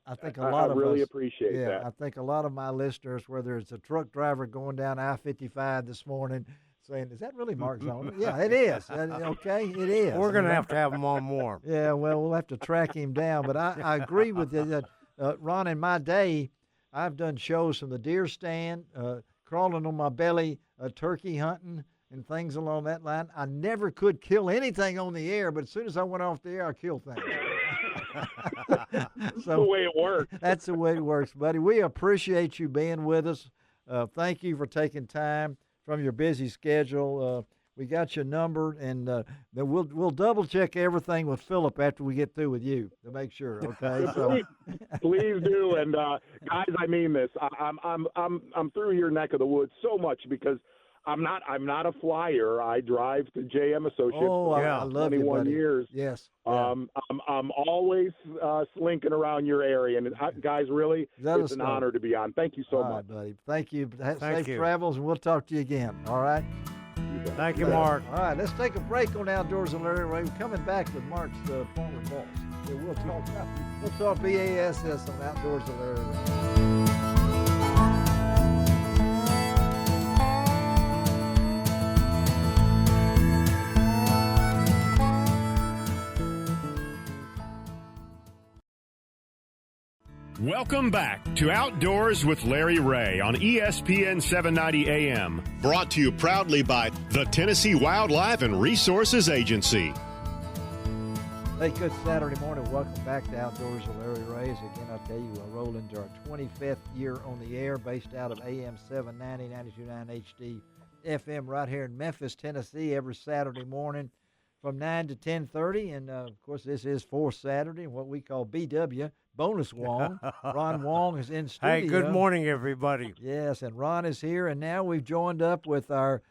I think a lot of really us appreciate that. I think a lot of my listeners, whether it's a truck driver going down I-55 this morning, saying, "Is that really Mark Zona?" Yeah, it is. Okay, it is. We're going to have to have him on more. Yeah, well, we'll have to track him down. But I agree with you that, Ron, in my day, I've done shows from the deer stand, crawling on my belly, turkey hunting, and things along that line. I never could kill anything on the air, but as soon as I went off the air, I killed things. That's the way it works. That's the way it works, buddy. We appreciate you being with us. Thank you for taking time from your busy schedule. We got your number, and then we'll double check everything with Phillip after we get through with you to make sure. Okay, so please do. And guys, I mean this. I'm through your neck of the woods so much because I'm not a flyer. I drive to JM Associates for I love 21 years. Yes. I'm always slinking around your area, and guys, really, it's an honor to be on. Thank you so much, buddy. Thank you. Safe travels, and we'll talk to you again. All right. Thank you, Mark. All right, let's take a break on Outdoors with Larry Ray. We're coming back with Mark's former boss. So we'll talk BASS on Outdoors with Larry Ray. Welcome back to Outdoors with Larry Ray on ESPN 790 AM. Brought to you proudly by the Tennessee Wildlife and Resources Agency. Hey, good Saturday morning. Welcome back to Outdoors with Larry Ray. Again, I'll tell you, we'll roll into our 25th year on the air, based out of AM 790, 92.9 HD FM right here in Memphis, Tennessee, every Saturday morning from 9 to 10:30. And, of course, this is fourth Saturday, what we call BW, Bonus Wong. Ron Wong is in studio. Hey, good morning, everybody. Yes, and Ron is here, and now we've joined up with our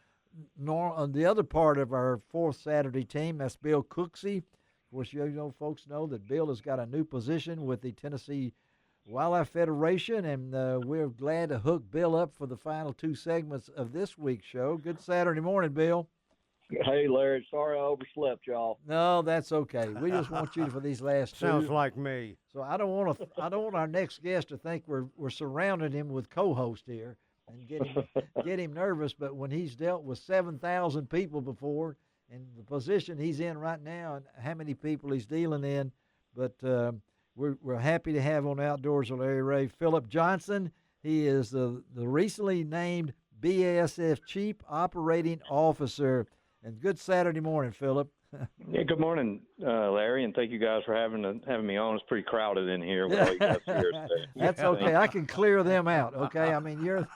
the other part of our fourth Saturday team. That's Bill Cooksey. Of course, folks know that Bill has got a new position with the Tennessee Wildlife Federation, and we're glad to hook Bill up for the final two segments of this week's show. Good Saturday morning, Bill. Hey, Larry. Sorry I overslept, y'all. No, that's okay. We just want you for these last two. Sounds like me. So I don't want our next guest to think we're surrounding him with co-host here and get him nervous. But when he's dealt with 7,000 people before, and the position he's in right now, and how many people he's dealing in, but we're happy to have on Outdoors with Larry Ray Phillip Johnson. He is the recently named BASF Chief Operating Officer. And good Saturday morning, Phillip. Yeah, good morning, Larry, and thank you guys for having me on. It's pretty crowded in here with all you guys here today. That's okay. I can clear them out. Okay, I mean you're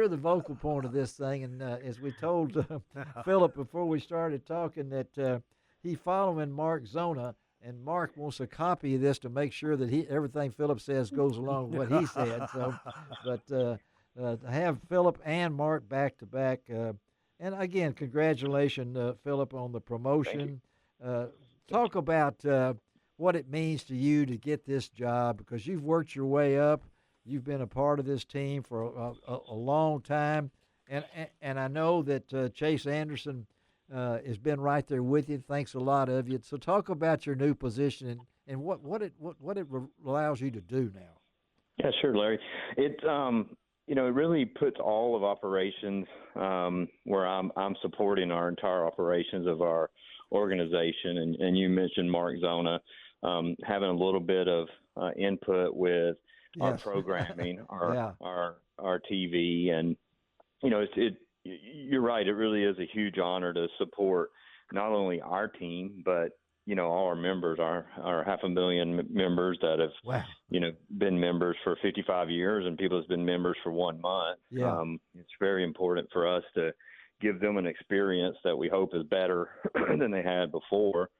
the vocal point of this thing, and as we told Phillip before we started talking, that he following Mark Zona, and Mark wants a copy of this to make sure that everything Phillip says goes along with what he said. So, but to have Phillip and Mark back to back. And again, congratulations, Phillip, on the promotion. Talk about what it means to you to get this job, because you've worked your way up. You've been a part of this team for a long time. And I know that Chase Anderson has been right there with you. Thanks a lot of you. So talk about your new position and what it allows you to do now. Yeah, sure, Larry. It really puts all of operations where I'm supporting our entire operations of our organization. And you mentioned Mark Zona, having a little bit of input with our programming, our TV, and you're right. It really is a huge honor to support not only our team, but all our members, our 500,000 members that have, been members for 55 years, and people that's been members for 1 month. Yeah. It's very important for us to give them an experience that we hope is better than they had before.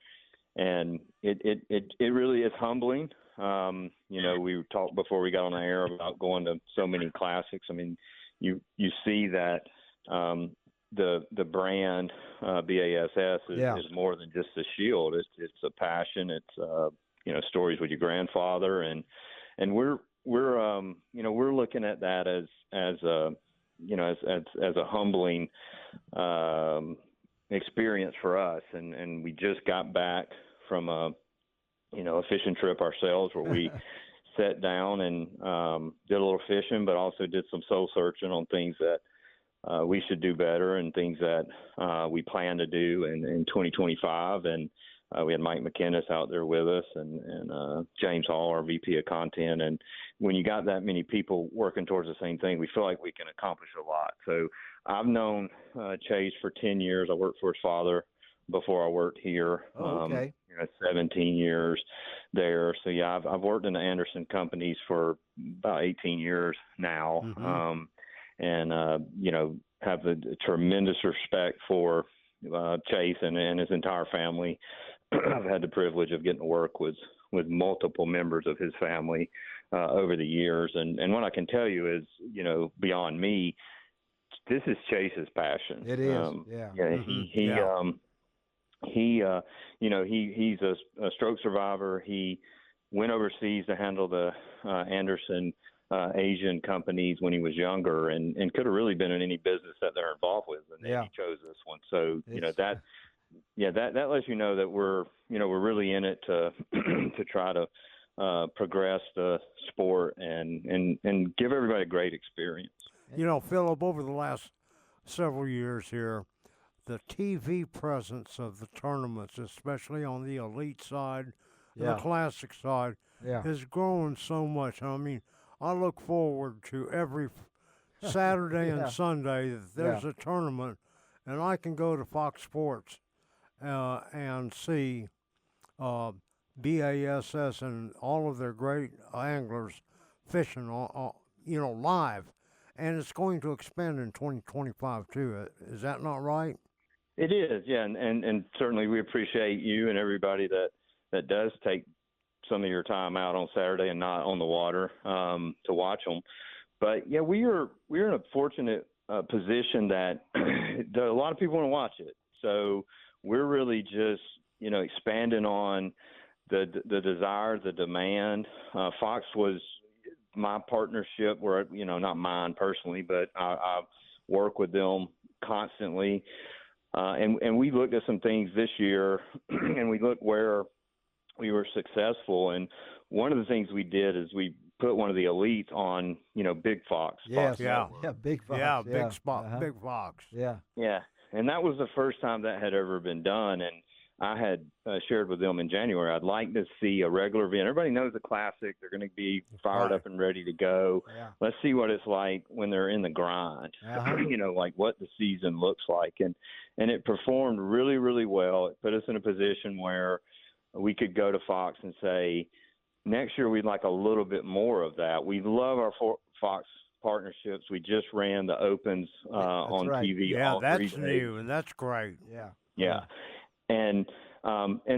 And it really is humbling. We talked before we got on the air about going to so many classics. I mean, you see that the brand BASS is more than just a shield. It's a passion. It's stories with your grandfather, and we're looking at that as a humbling experience for us. And we just got back from a fishing trip ourselves where we sat down and did a little fishing, but also did some soul searching on things that we should do better and things that we plan to do in 2025. And we had Mike McInnes out there with us and James Hall, our VP of content. And when you got that many people working towards the same thing, we feel like we can accomplish a lot. So I've known Chase for 10 years. I worked for his father before I worked here. 17 years there. So yeah, I've worked in the Anderson companies for about 18 years now. And have a tremendous respect for Chase and his entire family. I've had the privilege of getting to work with multiple members of his family over the years. And what I can tell you is, beyond me, this is Chase's passion. It is. He's a stroke survivor. He went overseas to handle the Anderson Asian companies when he was younger, and could have really been in any business that they're involved with, and then he chose this one. So that lets you know that we're really in it to to try to progress the sport and give everybody a great experience. Phillip, over the last several years here, the TV presence of the tournaments, especially on the elite side, the classic side, has grown so much. I mean, I look forward to every Saturday and Sunday that there's a tournament, and I can go to Fox Sports and see BASS and all of their great anglers fishing, live. And it's going to expand in 2025 too. Is that not right? It is, yeah, and certainly we appreciate you and everybody that does take some of your time out on Saturday and not on the water to watch them. But yeah, we're in a fortunate position that a lot of people want to watch it. So we're really just expanding on the desire, the demand. Fox was my partnership, where not mine personally, but I work with them constantly. And we looked at some things this year, and we looked where we were successful. And one of the things we did is we put one of the elites on, Big Fox. Yes, Fox Big Fox. Yeah, Big Fox. Yeah. Yeah, and that was the first time that had ever been done. And I had shared with them in January, I'd like to see a regular event. Everybody knows the Classic. They're going to be fired up and ready to go. Yeah. Let's see what it's like when they're in the grind, like what the season looks like. And it performed really, really well. It put us in a position where we could go to Fox and say, next year we'd like a little bit more of that. We love our Fox partnerships. We just ran the Opens on TV. Yeah, that's new, and that's great. Yeah. And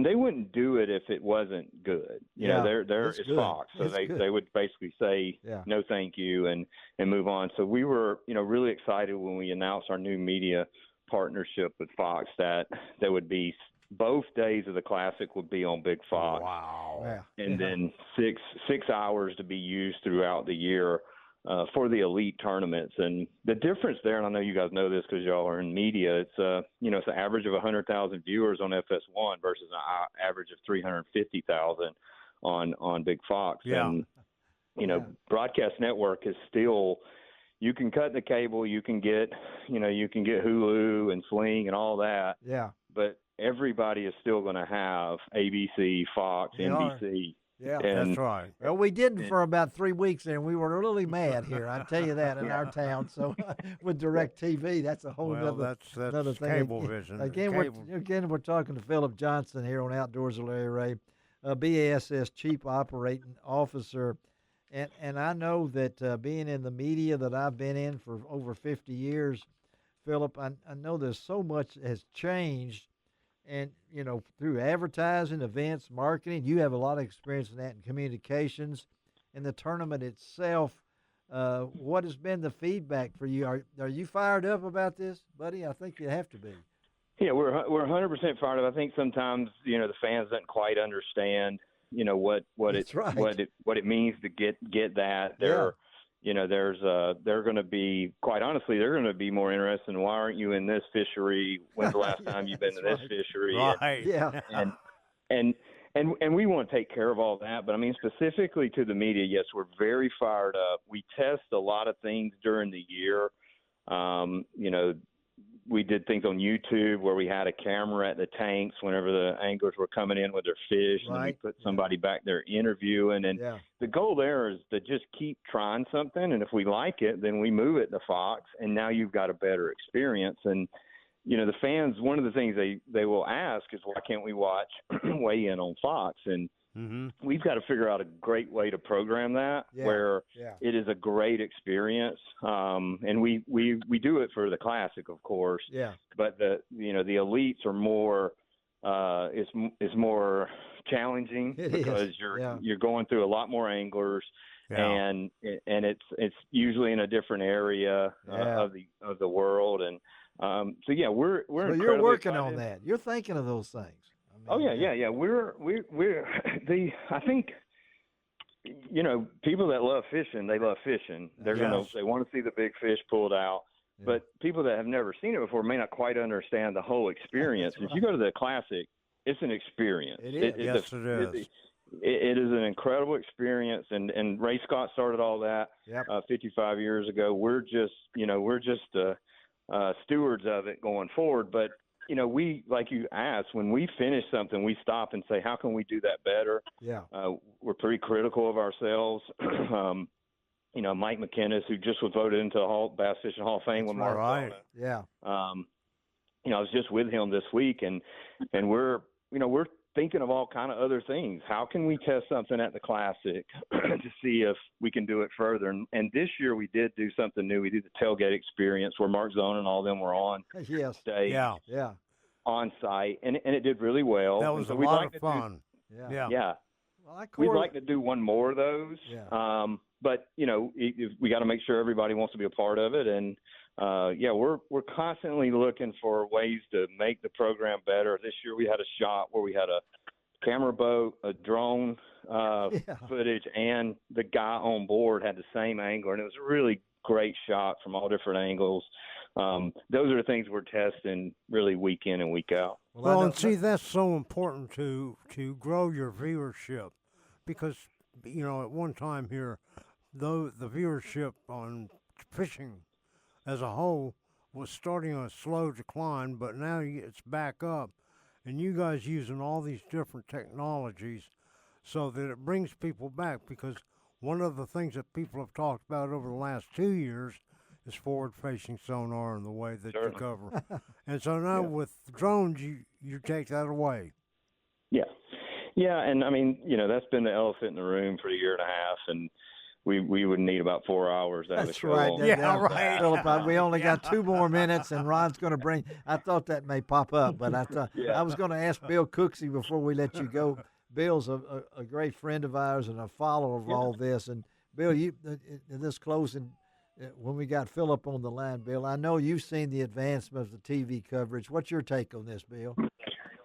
they wouldn't do it if it wasn't good. It's Fox, so they would basically say no, thank you, and move on. So we were, really excited when we announced our new media partnership with Fox that there would be both days of the Classic would be on Big Fox. Wow! And then 6 hours to be used throughout the year for the elite tournaments. And the difference there, and I know you guys know this because y'all are in media, it's it's an average of 100,000 viewers on FS1 versus an average of 350,000 on Big Fox. Yeah. And broadcast network is still, you can cut the cable, you can get Hulu and Sling and all that. Yeah. But everybody is still going to have ABC, Fox, NBC. Yeah, that's right. Well, we didn't for about 3 weeks, and we were really mad here. I tell you that in our town. So with DirecTV, that's a whole that's another thing. Cablevision. Again, we're talking to Phillip Johnson here on Outdoors with Larry Ray, BASS Chief Operating Officer, and I know that being in the media that I've been in for over 50 years, Phillip, I know there's so much has changed. And, through advertising, events, marketing, you have a lot of experience in that, in communications. And the tournament itself, what has been the feedback for you? Are you fired up about this, buddy? I think you have to be. Yeah, we're 100% fired up. I think sometimes, the fans don't quite understand, what it means to get that. They're going to be, quite honestly, they're going to be more interested in why aren't you in this fishery? When's the last time you've been to this fishery? Right. And And we want to take care of all that. But, I mean, specifically to the media, yes, we're very fired up. We test a lot of things during the year. You know, we did things on YouTube where we had a camera at the tanks whenever the anglers were coming in with their fish, and then we put somebody back there interviewing. And the goal there is to just keep trying something, and if we like it, then we move it to Fox, and now you've got a better experience. And, you know, the fans, one of the things they will ask is, why can't we watch Weigh In on Fox? And we've got to figure out a great way to program that where it is a great experience. And we do it for the Classic, of course. Yeah. But the elites are more it's more challenging because you're going through a lot more anglers. And it's usually in a different area of the world. And so we're you're working excited on that. You're thinking of those things. I think, you know, people that love fishing, they love fishing. They want to see the big fish pulled out. Yeah. But people that have never seen it before may not quite understand the whole experience. If you go to the Classic, it's an experience. It is. It is an incredible experience. And Ray Scott started all that 55 years ago. We're just stewards of it going forward. But, you know, we, like you asked, when we finish something, we stop and say, how can we do that better? Yeah. We're pretty critical of ourselves. You know, Mike McInnes, who just was voted into the Bass Fishing Hall of Fame with Mark Zona. Yeah. You know, I was just with him this week, and we're thinking of all kind of other things. How can we test something at the Classic to see if we can do it further? And this year we did do something new. We did the tailgate experience where Mark Zona and all of them were on stage, on site, and it did really well. That was a lot of fun. Well, we'd like to do one more of those. Yeah. But, you know, we got to make sure everybody wants to be a part of it. And, we're constantly looking for ways to make the program better. This year we had a shot where we had a camera boat, a drone footage, and the guy on board had the same angler. And it was a really great shot from all different angles. Those are the things we're testing really week in and week out. Well, and see, that's so important to grow your viewership because, you know, at one time here, though the viewership on fishing as a whole was starting on a slow decline, but now it's back up, and you guys using all these different technologies so that it brings people back, because one of the things that people have talked about over the last 2 years is forward-facing sonar and the way that you cover. And so now with drones, you take that away. Yeah, and I mean, you know, that's been the elephant in the room for a year and a half, and we would need about 4 hours. That's right. Right. Phillip, we only got 2 more minutes, and Ron's going to bring. I thought that may pop up, but I thought I was going to ask Bill Cooksey before we let you go. Bill's a great friend of ours and a follower of all this. And Bill, you this closing, when we got Phillip on the line, Bill, I know you've seen the advancement of the TV coverage. What's your take on this, Bill?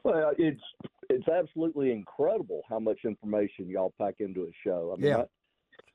Well, it's absolutely incredible how much information y'all pack into a show. I mean,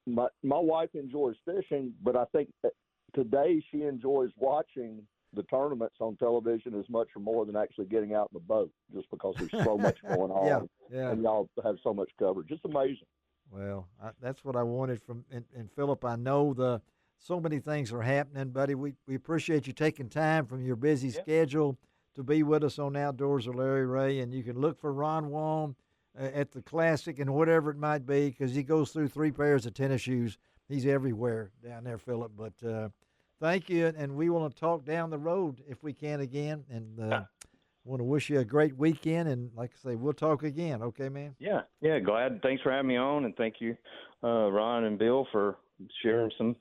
my wife enjoys fishing, but I think that today she enjoys watching the tournaments on television as much or more than actually getting out in the boat, just because there's so much going on and y'all have so much coverage. It's amazing. Well, that's what I wanted from and Phillip. I know so many things are happening, buddy. We appreciate you taking time from your busy schedule to be with us on Outdoors with Larry Ray, and you can look for Ron Wong at the Classic and whatever it might be, because he goes through 3 pairs of tennis shoes. He's everywhere down there, Phillip. But thank you, and we want to talk down the road if we can again. And want to wish you a great weekend. And like I say, we'll talk again. Okay, man? Yeah, glad. Thanks for having me on, and thank you, Ron and Bill, for sharing some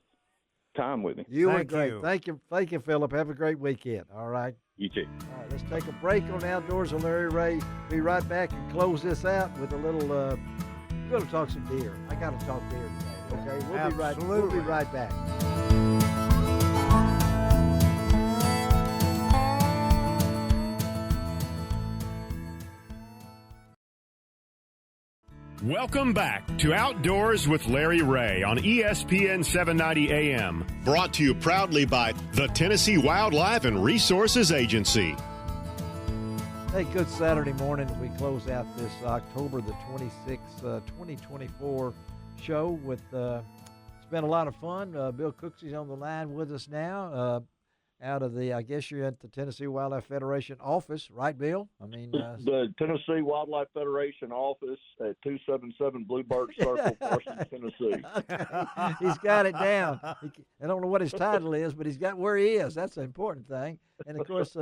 time with me. You were great. Thank you, Phillip. Have a great weekend. All right. You too. All right, let's take a break on Outdoors with Larry Ray. Be right back and close this out with a little, we're going to talk some deer. I got to talk deer today, okay? We'll be right back. Welcome back to Outdoors with Larry Ray on ESPN 790 AM. Brought to you proudly by the Tennessee Wildlife and Resources Agency. Hey, good Saturday morning. We close out this October the 26th, 2024 show with, it's been a lot of fun. Bill Cooksey's on the line with us now. Out of the, I guess you're at the Tennessee Wildlife Federation office, right, Bill? I mean, the Tennessee Wildlife Federation office at 277 Bluebird Circle, Parsons, Tennessee. Okay. He's got it down. I don't know what his title is, but he's got where he is. That's the important thing. And of course,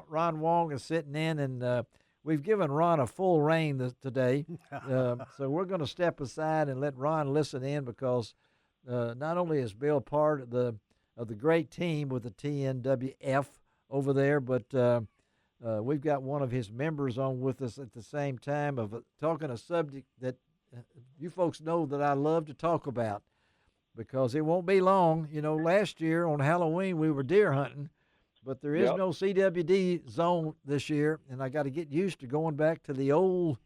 Ron Wong is sitting in, and we've given Ron a full rein today. So we're going to step aside and let Ron listen in, because not only is Bill part of the great team with the TNWF over there, but we've got one of his members on with us at the same time of talking a subject that you folks know that I love to talk about, because it won't be long. You know, last year on Halloween we were deer hunting, but there is no CWD zone this year, and I got to get used to going back to the old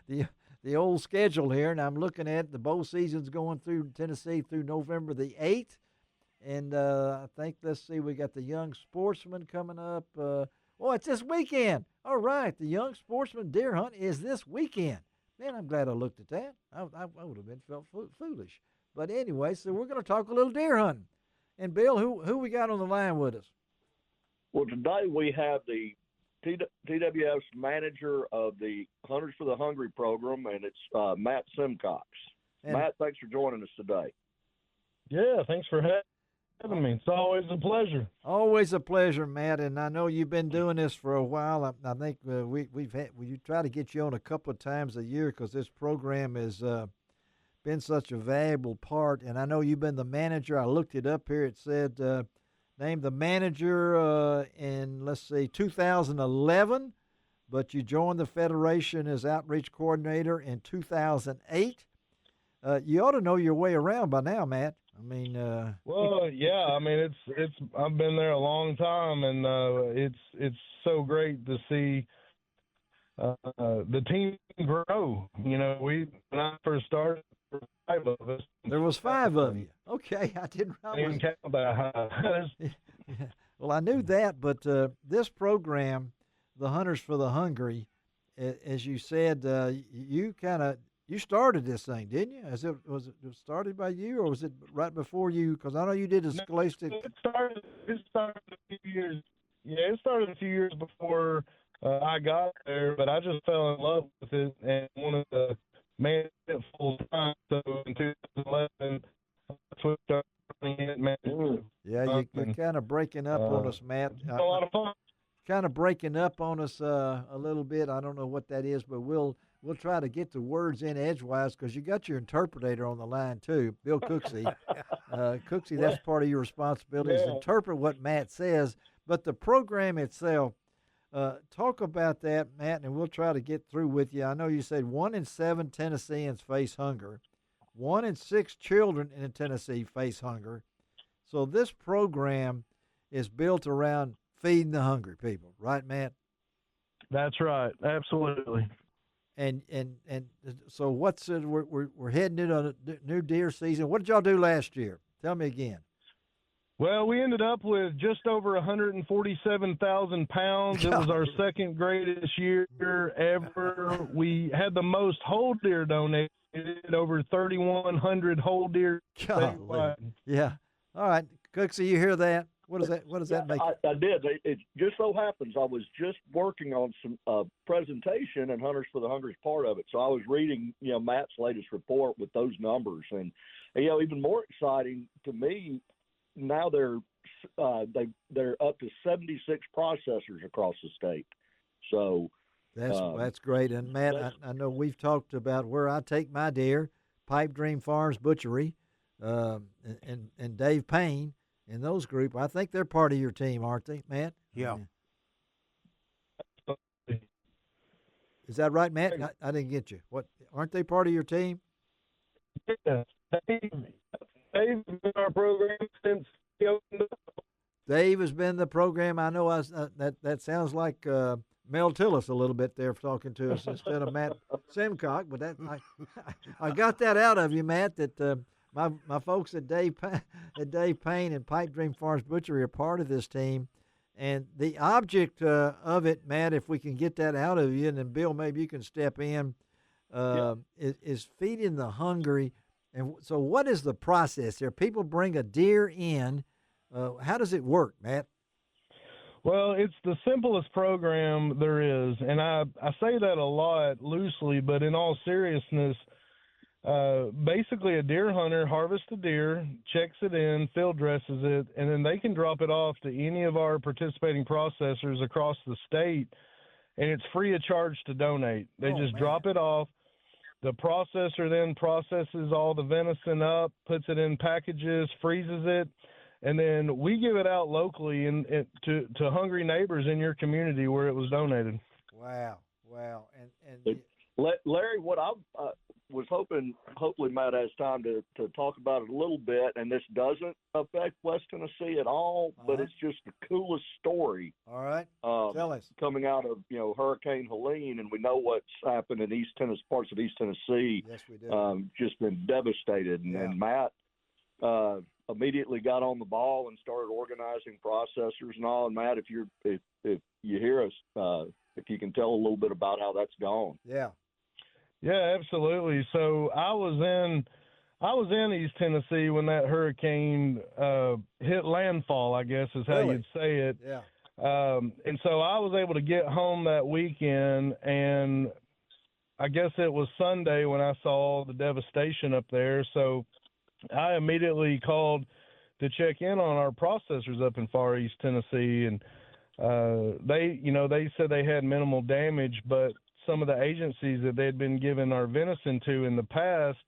the old schedule here. And I'm looking at the bow season's going through Tennessee through November the 8th. And I think, let's see, we got the Young Sportsman coming up. It's this weekend. All right, the Young Sportsman deer hunt is this weekend. Man, I'm glad I looked at that. I would have been felt foolish. But anyway, so we're going to talk a little deer hunting. And Bill, who we got on the line with us? Well, today we have the TWF's manager of the Hunters for the Hungry program, and it's Matt Simcox. And Matt, thanks for joining us today. Yeah, thanks for having me. It's always a pleasure. Always a pleasure, Matt. And I know you've been doing this for a while. I think we try to get you on a couple of times a year, because this program has been such a valuable part. And I know you've been the manager. I looked it up here. It said named the manager in, let's see, 2011, but you joined the Federation as outreach coordinator in 2008. You ought to know your way around by now, Matt. I mean, well, yeah. I mean, it's. I've been there a long time, and it's so great to see the team grow. You know, when I first started, there were 5 of us. There was 5 of you. Okay, I didn't count that high. Yeah. Well, I knew that, but this program, the Hunters for the Hungry, as you said, you started this thing, didn't you? Was it started by you, or was it right before you? Because I know you did a scholastic. It started a few years. Yeah, it started a few years before I got there, but I just fell in love with it and wanted to manage it full time. So in 2011, I switched up running it, managing it. Yeah, you're kind of breaking up on us, Matt. It's a lot of fun. Kind of breaking up on us a little bit. I don't know what that is, but we'll try to get the words in edgewise, because you got your interpreter on the line too, Bill Cooksey. Cooksey, that's part of your responsibility is interpret what Matt says. But the program itself, talk about that, Matt, and we'll try to get through with you. I know you said 1 in 7 Tennesseans face hunger. 1 in 6 children in Tennessee face hunger. So this program is built around feeding the hungry people, right, Matt? That's right, absolutely. And so what's it? We're heading into a new deer season. What did y'all do last year? Tell me again. Well, we ended up with just over 147,000 pounds. It was our second greatest year ever. We had the most whole deer donated, over 3,100 whole deer. Yeah. All right, Cooksey, you hear that? What does that make? I did. It just so happens I was just working on some presentation, and Hunters for the Hungry is part of it. So I was reading, Matt's latest report with those numbers, and even more exciting to me, now they're up to 76 processors across the state. So that's great. And Matt, I know we've talked about where I take my deer, Pipe Dream Farms Butchery, and Dave Payne. In those group, I think they're part of your team, aren't they, Matt? Yeah. Is that right, Matt? I didn't get you. What? Aren't they part of your team? Yeah. Dave's been our program since he opened up. Dave has been the program. I know that sounds like Mel Tillis a little bit there talking to us instead of Matt Simcox, but I got that out of you, Matt, that my folks at Dave Payne and Pipe Dream Farms Butchery are part of this team. And the object of it, Matt, if we can get that out of you, and then Bill, maybe you can step in, is feeding the hungry. And so what is the process there? People bring a deer in. How does it work, Matt? Well, it's the simplest program there is, and I say that a lot loosely, but in all seriousness, basically a deer hunter harvests a deer, checks it in, field dresses it, and then they can drop it off to any of our participating processors across the state, and it's free of charge to donate. They drop it off. The processor then processes all the venison up, puts it in packages, freezes it, and then we give it out locally to hungry neighbors in your community where it was donated. Wow. And Larry, what I was hopefully Matt has time to talk about it a little bit, and this doesn't affect West Tennessee at all, but it's just the coolest story. All right, tell us. Coming out of Hurricane Helene, and we know what's happened in parts of East Tennessee. Yes, we do. Just been devastated, and Matt immediately got on the ball and started organizing processors and all. And Matt, if you hear us, if you can tell a little bit about how that's gone. Yeah, absolutely. So I was in East Tennessee when that hurricane hit landfall, I guess is how you'd say it. Yeah. And so I was able to get home that weekend, and I guess it was Sunday when I saw the devastation up there. So I immediately called to check in on our processors up in Far East Tennessee, and they said they had minimal damage, but some of the agencies that they'd been giving our venison to in the past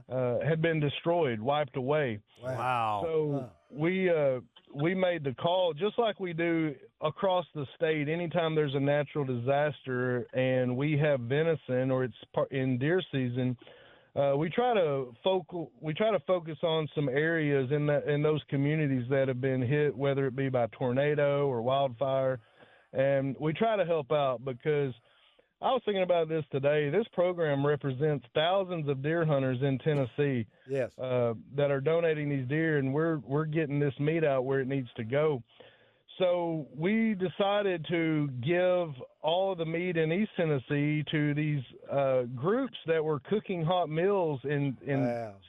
had been destroyed, wiped away. Wow. So we made the call, just like we do across the state. Anytime there's a natural disaster and we have venison or it's in deer season, we try to focus on some areas in those communities that have been hit, whether it be by tornado or wildfire, and we try to help out because I was thinking about this today. This program represents thousands of deer hunters in Tennessee. Yes. That are donating these deer, and we're getting this meat out where it needs to go. So we decided to give all of the meat in East Tennessee to these groups that were cooking hot meals and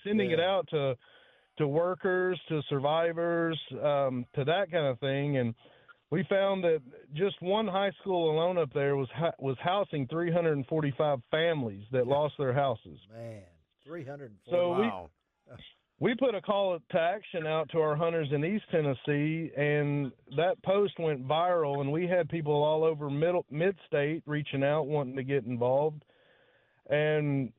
sending it out to workers, to survivors, to that kind of thing. And we found that just one high school alone up there was housing 345 families that lost their houses. Man, 340. So wow. We put a call to action out to our hunters in East Tennessee, and that post went viral, and we had people all over mid-state reaching out, wanting to get involved. And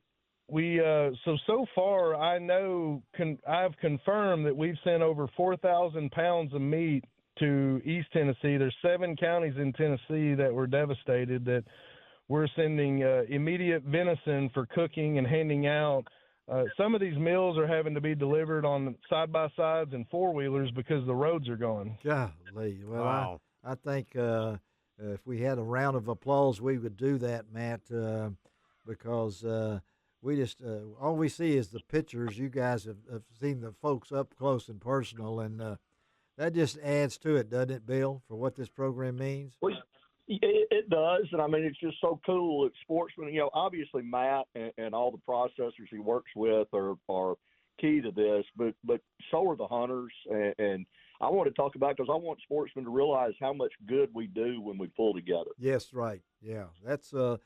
we so far, I've confirmed that we've sent over 4,000 pounds of meat to East Tennessee. There's 7 counties in Tennessee that were devastated that we're sending immediate venison for cooking and handing out. Some of these meals are having to be delivered on side-by-sides and four-wheelers because the roads are gone. Golly. Well, wow. I think if we had a round of applause, we would do that, Matt, because we just all we see is the pictures. You guys have seen the folks up close and personal, and that just adds to it, doesn't it, Bill, for what this program means? Well, it does, and I mean it's just so cool. It's sportsmen, obviously Matt and all the processors he works with are key to this, but so are the hunters. And I want to talk about because I want sportsmen to realize how much good we do when we pull together. Yes, right. Yeah, that's a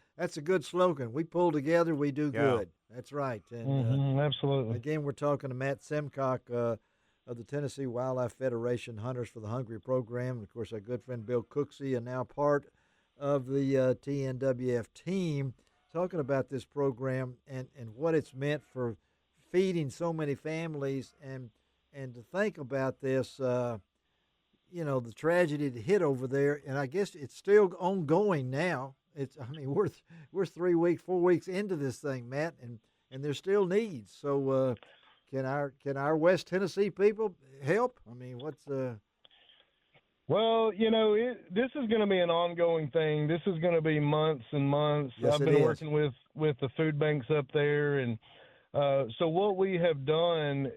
good slogan. We pull together, we do good. That's right. And absolutely. Again, we're talking to Matt Simcox of the Tennessee Wildlife Federation Hunters for the Hungry program. And of course, our good friend Bill Cooksey, and now part of the TNWF team, talking about this program and what it's meant for feeding so many families, and to think about this, the tragedy that hit over there, and I guess it's still ongoing now. We're 3 weeks, 4 weeks into this thing, Matt, and there's still needs. So can our West Tennessee people help? I mean, what's Well, this is going to be an ongoing thing. This is going to be months and months. Yes, I've been working with the food banks up there, and so what we have done,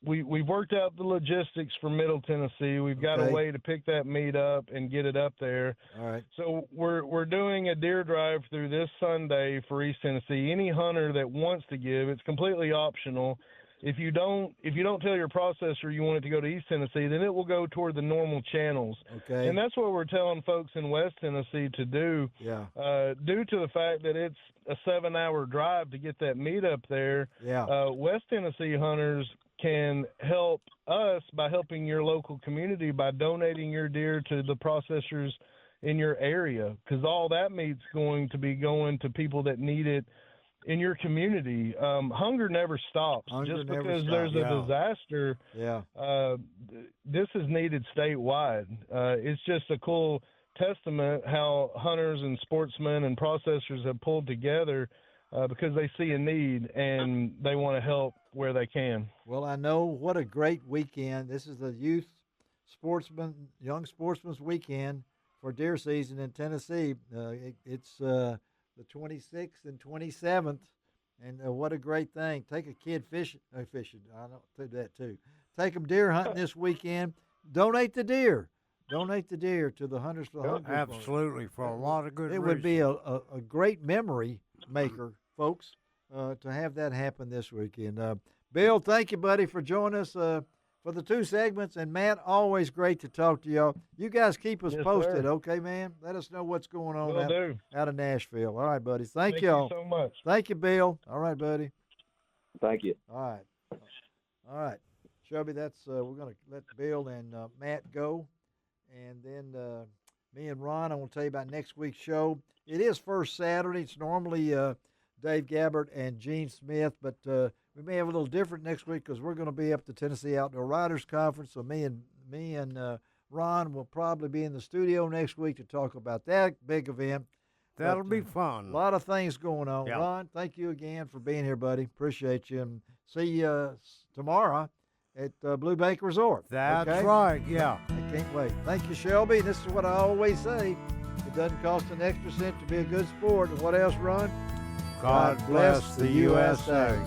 we've worked out the logistics for Middle Tennessee. We've got a way to pick that meat up and get it up there. All right. So we're doing a deer drive through this Sunday for East Tennessee. Any hunter that wants to give, it's completely optional. If you don't tell your processor you want it to go to East Tennessee, then it will go toward the normal channels. Okay. And that's what we're telling folks in West Tennessee to do. Yeah. Due to the fact that it's a 7-hour drive to get that meat up there. Yeah. West Tennessee hunters can help us by helping your local community by donating your deer to the processors in your area, because all that meat's going to be going to people that need it in your community. Hunger never stops. Just because there's a disaster, this is needed statewide. It's just a cool testament how hunters and sportsmen and processors have pulled together because they see a need and they want to help where they can. Well, I know what a great weekend. This is the young sportsman's weekend for deer season in Tennessee. It's the 26th and 27th, and what a great thing. Take a kid fishing. I don't do that too. Take them deer hunting this weekend. Donate the deer. Donate the deer to the Hunters for the Hungry. Absolutely, for a lot of good reasons. It would be a great memory maker, folks, to have that happen this weekend. Bill, thank you, buddy, for joining us for the 2 segments. And, Matt, always great to talk to y'all. You guys keep us posted, okay, man? Let us know what's going on out of Nashville. All right, buddy. Thank y'all. Thank you so much. Thank you, Bill. All right, buddy. Thank you. All right. Shelby, that's we're going to let Bill and Matt go. And then me and Ron, I'm going to tell you about next week's show. It is first Saturday. It's normally Dave Gabbert and Gene Smith, but we may have a little different next week because we're going to be up at the Tennessee Outdoor Writers Conference. So me and Ron will probably be in the studio next week to talk about that big event. That'll be fun. A lot of things going on. Yeah. Ron, thank you again for being here, buddy. Appreciate you. And see you tomorrow at Blue Bank Resort. That's right, yeah. I can't wait. Thank you, Shelby. This is what I always say. It doesn't cost an extra cent to be a good sport. And what else, Ron? God bless the USA.